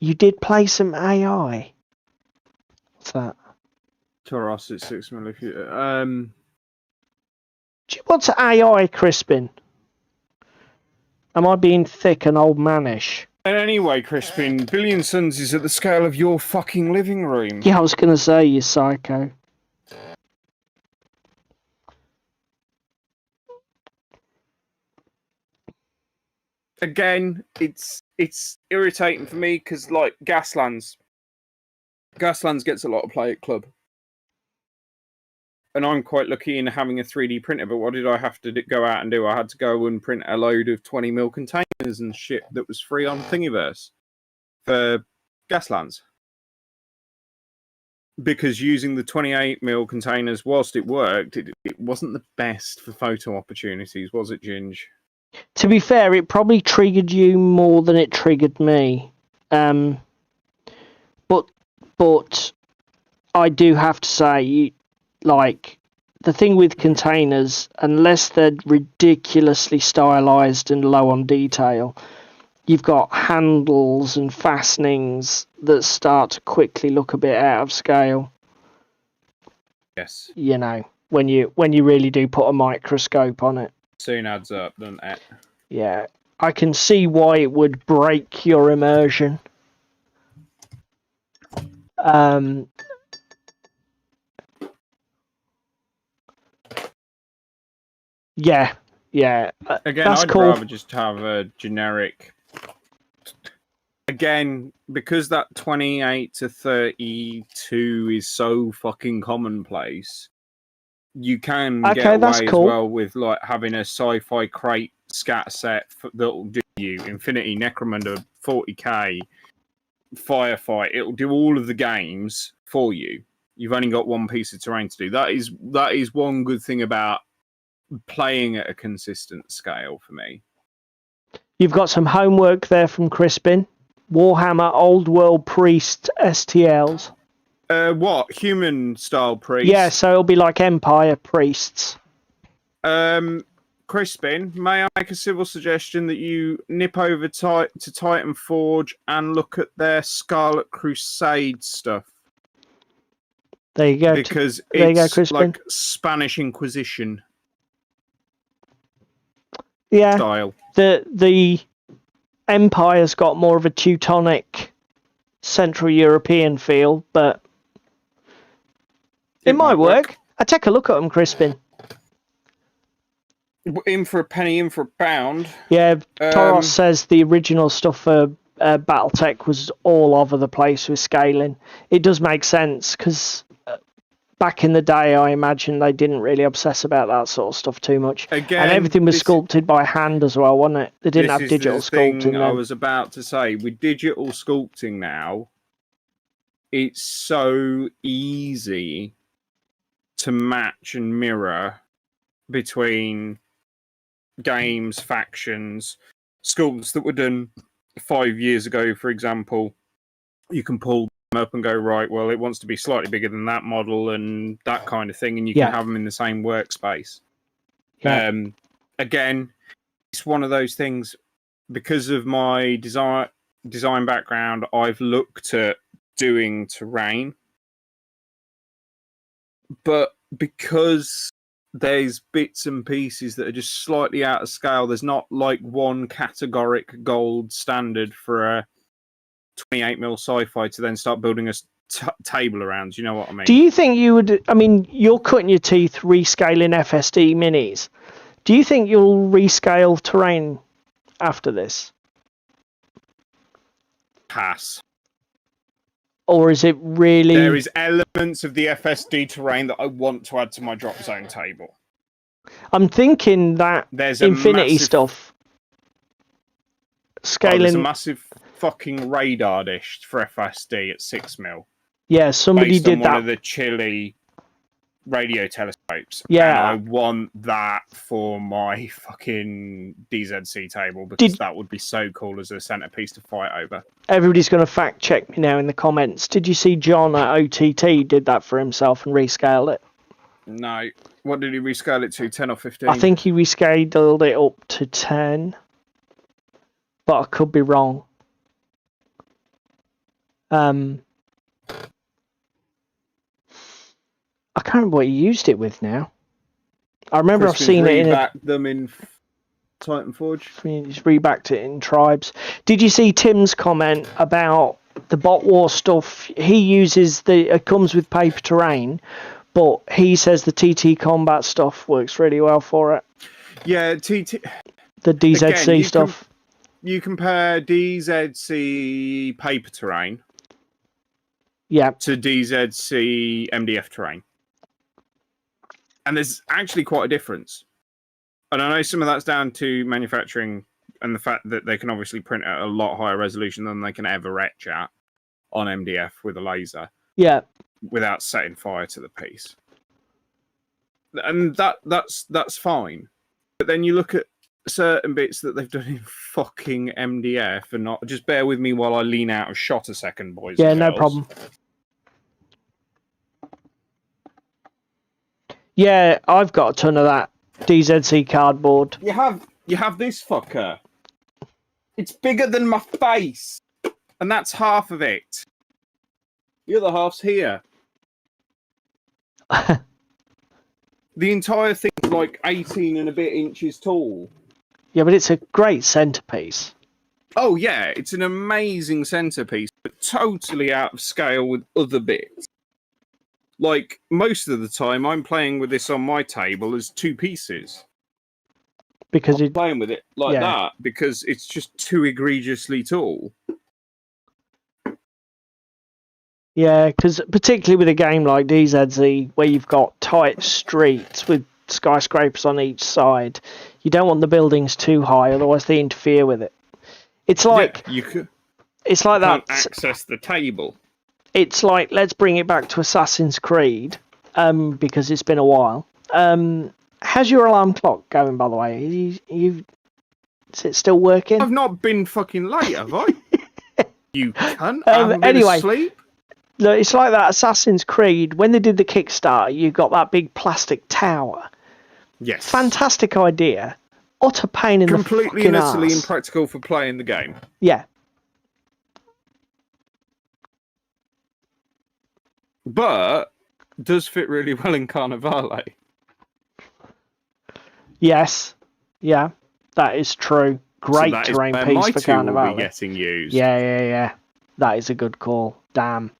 You did play some AI. What's that? Toros at 6mm. If you, What's AI, Crispin? Am I being thick and old manish? And anyway, Crispin, Billion Suns is at the scale of your fucking living room. Yeah, I was going to say, you psycho. Again, it's irritating for me because, like, Gaslands gets a lot of play at club. And I'm quite lucky in having a 3D printer, but what did I have to go out and do? I had to go and print a load of 20mm containers and shit that was free on Thingiverse for Gaslands. Because using the 28mm containers, whilst it worked, it wasn't the best for photo opportunities, was it, Ginge? To be fair, it probably triggered you more than it triggered me. But I do have to say, like, the thing with containers, unless they're ridiculously stylized and low on detail, you've got handles and fastenings that start to quickly look a bit out of scale. Yes. You know, when you really do put a microscope on it. Soon adds up, doesn't it? Yeah. I can see why it would break your immersion. Yeah. Again, that's I'd cool. rather just have a generic. Again, because that 28 to 32 is so fucking commonplace, you can get away as well with, like, having a sci-fi crate scat set that'll do you Infinity Necromunda 40k Firefight. It'll do all of the games for you. You've only got one piece of terrain to do. That is one good thing about playing at a consistent scale for me. You've got some homework there from Crispin. Warhammer Old World Priest STLs. What? Human style priest? Yeah, so it'll be like Empire priests. Crispin, may I make a civil suggestion that you nip over to Titan Forge and look at their Scarlet Crusade stuff? There you go. Because there you go, it's Crispin. like Spanish Inquisition style. The Empire's got more of a Teutonic Central European feel, but it might work. I take a look at them, Crispin. In for a penny, in for a pound. Yeah, Toros says the original stuff for BattleTech was all over the place with scaling. It does make sense, because back in the day, I imagine they didn't really obsess about that sort of stuff too much. Again, and everything was sculpted by hand as well, wasn't it? They didn't have digital sculpting then. I was about to say, with digital sculpting now, it's so easy to match and mirror between games, factions, sculpts that were done 5 years ago, for example. You can pull them up and go, right, well, it wants to be slightly bigger than that model and that kind of thing, and you can have them in the same workspace. Again, it's one of those things, because of my design background, I've looked at doing terrain, but because there's bits and pieces that are just slightly out of scale, there's not like one categoric gold standard for a 28mm sci-fi to then start building a table around. You know what I mean? Do you think you would? I mean, you're cutting your teeth rescaling FSD minis. Do you think you'll rescale terrain after this? Pass. Or is it really... There is elements of the FSD terrain that I want to add to my drop zone table. I'm thinking that there's Infinity stuff. Scaling... there's a massive fucking radar dish for FSD at 6mm. Yeah, somebody did that. One of the Chile radio telescopes. Yeah. And I want that for my fucking DZC table, because that would be so cool as a centerpiece to fight over. Everybody's going to fact check me now in the comments. Did you see John at OTT did that for himself and rescaled it? No. What did he rescale it to? 10 or 15? I think he rescaled it up to 10. But I could be wrong. I can't remember what he used it with now. I remember I've seen it in... Rebacked them in Titan Forge. He's rebacked it in Tribes. Did you see Tim's comment about the bot war stuff? He uses it comes with paper terrain, but he says the TT combat stuff works really well for it. Yeah, The DZC again, stuff. You compare DZC paper terrain to DZC MDF terrain. And there's actually quite a difference. And I know some of that's down to manufacturing and the fact that they can obviously print at a lot higher resolution than they can ever etch at on MDF with a laser. Yeah. Without setting fire to the piece. And that's fine. But then you look at certain bits that they've done in fucking MDF and not... Just bear with me while I lean out of shot a second, boys. Yeah, and no girls. problem. Yeah, I've got a ton of that DZC cardboard. You have this fucker. It's bigger than my face. And that's half of it. The other half's here. The entire thing's like 18 and a bit inches tall. Yeah, but it's a great centerpiece. Oh, yeah, it's an amazing centerpiece, but totally out of scale with other bits. Like, most of the time, I'm playing with this on my table as two pieces. Because I'm playing with it like that, because it's just too egregiously tall. Yeah, because particularly with a game like DZZ, where you've got tight streets with skyscrapers on each side, you don't want the buildings too high, otherwise they interfere with it. It's like it's like that. Access the table. It's like, let's bring it back to Assassin's Creed, because it's been a while. how's your alarm clock going, by the way? Is it still working? I've not been fucking late, have I? You cunt. I haven't been Anyway, asleep. look, it's like that Assassin's Creed. When they did the Kickstarter, you got that big plastic tower. Yes. Fantastic idea. Utter pain in the fucking Completely and utterly arse. impractical for playing the game. Yeah. But does fit really well in Carnivale. Yes. Yeah. That is true. Great so terrain where piece my for two will Carnivale. be getting used. Yeah. That is a good call. Damn.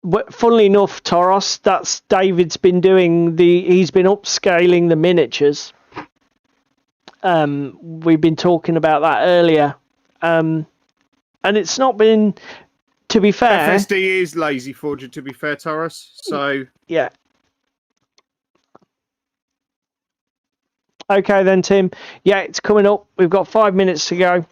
But funnily enough, Toros, that's David's been doing he's been upscaling the miniatures. We've been talking about that earlier. And it's not been, to be fair. FSD is lazy forger, to be fair, Taurus. So Yeah. Okay then, Tim. Yeah, it's coming up. We've got 5 minutes to go.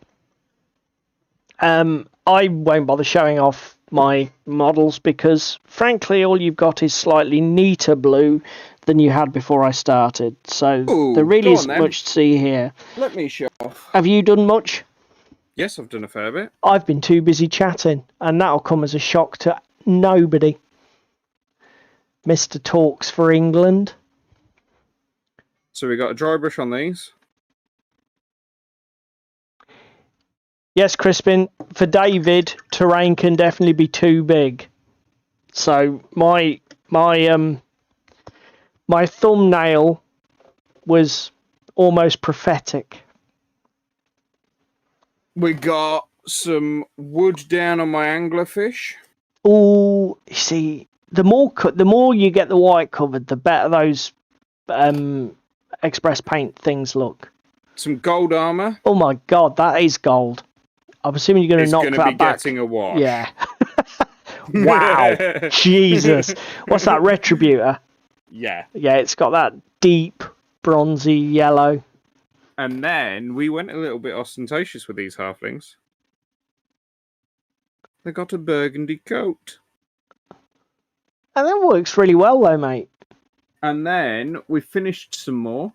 I won't bother showing off my models because, frankly, all you've got is slightly neater blue than you had before I started. So there really isn't much to see here. Let me show off. Have you done much? Yes, I've done a fair bit. I've been too busy chatting, and that'll come as a shock to nobody. Mr. Talks for England. So we got a dry brush on these. Yes, Crispin, for David, terrain can definitely be too big. So my thumbnail was almost prophetic. We got some wood down on my anglerfish. Oh, you see, the more you get the white covered, the better those express paint things look. Some gold armor. Oh my god, that is gold. I'm assuming you're going to knock that back. It's going to be getting a wash. Yeah. Wow. Jesus. What's that, Retributor? Yeah. Yeah, it's got that deep bronzy yellow. And then we went a little bit ostentatious with these halflings. They got a burgundy coat. And that works really well though, mate. And then we finished some more.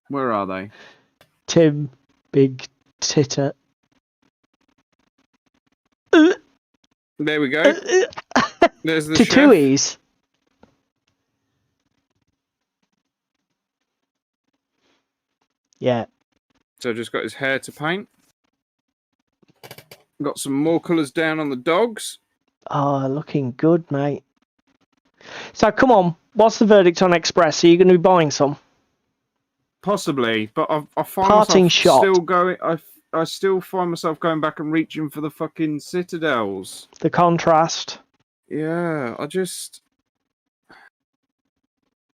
Where are they? Tim, big titter. There we go. There's the Tatooies. Yeah. So just got his hair to paint. Got some more colours down on the dogs. Oh, looking good, mate. So come on, what's the verdict on Express? Are you going to be buying some? Possibly, but I find Parting myself shot. still going. I still find myself going back and reaching for the fucking citadels. The contrast. Yeah,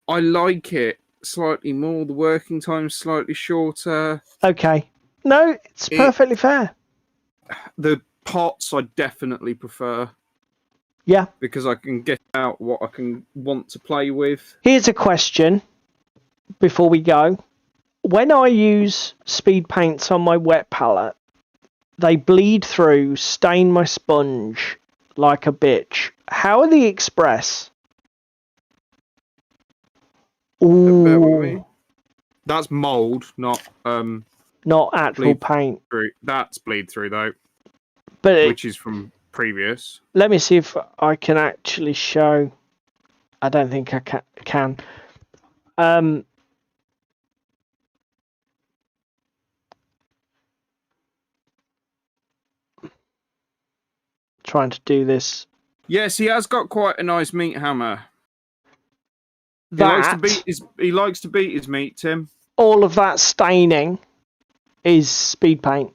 I like it slightly more. The working time's slightly shorter. Okay. No, it's perfectly fair. The pots I definitely prefer. Yeah. Because I can get out what I want to play with. Here's a question before we go. When I use speed paints on my wet palette, they bleed through, stain my sponge like a bitch. How are the Express? Ooh. That's mould, not actual paint. That's bleed through though, But which is from previous. Let me see if I can actually show. I don't think I can. Trying to do this. Yes, he has got quite a nice meat hammer. He likes to beat his meat, Tim. All of that staining is speed paint.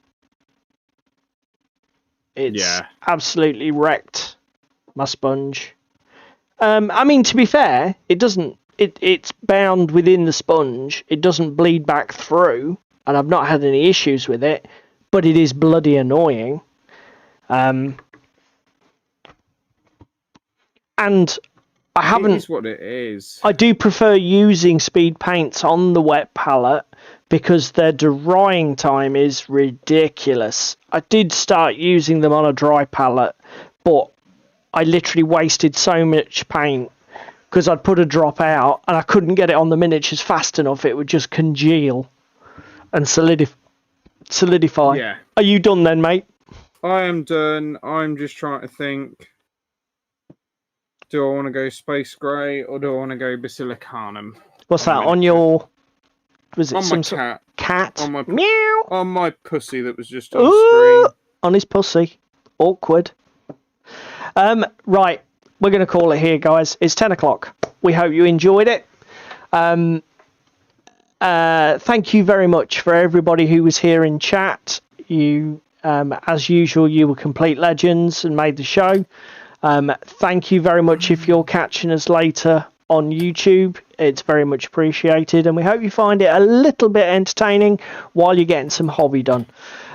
It's absolutely wrecked my sponge. I mean, to be fair, it doesn't. It's bound within the sponge. It doesn't bleed back through, and I've not had any issues with it. But it is bloody annoying. And I haven't. It is what it is. I do prefer using speed paints on the wet palette because their drying time is ridiculous. I did start using them on a dry palette, but I literally wasted so much paint because I'd put a drop out and I couldn't get it on the miniatures fast enough. It would just congeal and solidify. Yeah. Are you done then, mate? I am done. I'm just trying to think. Do I want to go Space Grey or do I want to go Basilicanum? What's that on your? Was it on some my sort cat? Cat? On my Meow. on my pussy that was just on Ooh, screen. on his pussy. Awkward. Right, we're going to call it here, guys. It's 10 o'clock. We hope you enjoyed it. Thank you very much for everybody who was here in chat. You, as usual, you were complete legends and made the show. Thank you very much if you're catching us later on YouTube. It's very much appreciated, and we hope you find it a little bit entertaining while you're getting some hobby done.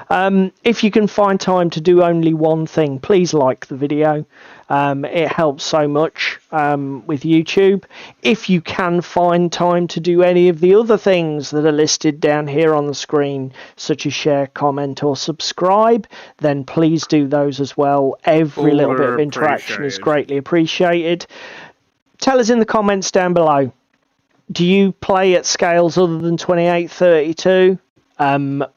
If you can find time to do only one thing, please like the video. It helps so much with YouTube. If you can find time to do any of the other things that are listed down here on the screen, such as share, comment, or subscribe, then please do those as well. Every little bit of interaction is greatly appreciated. Tell us in the comments down below. Do you play at scales other than 2832?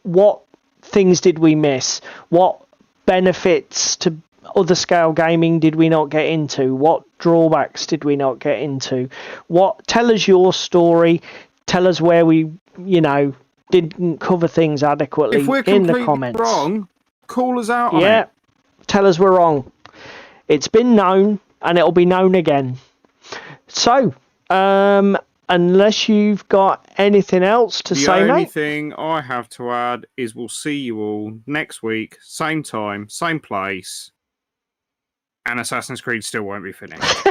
What things did we miss? What benefits to other scale gaming did we not get into? What drawbacks did we not get into? Tell us your story. Tell us where we, didn't cover things adequately If we're in the completely comments. wrong, call us out on it. Tell us we're wrong. It's been known and it'll be known again. So, unless you've got anything else to say, mate. The only thing I have to add is we'll see you all next week, same time, same place, and Assassin's Creed still won't be finished.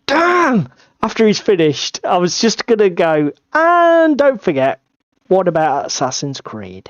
Damn! After he's finished, I was just going to go, and don't forget, what about Assassin's Creed?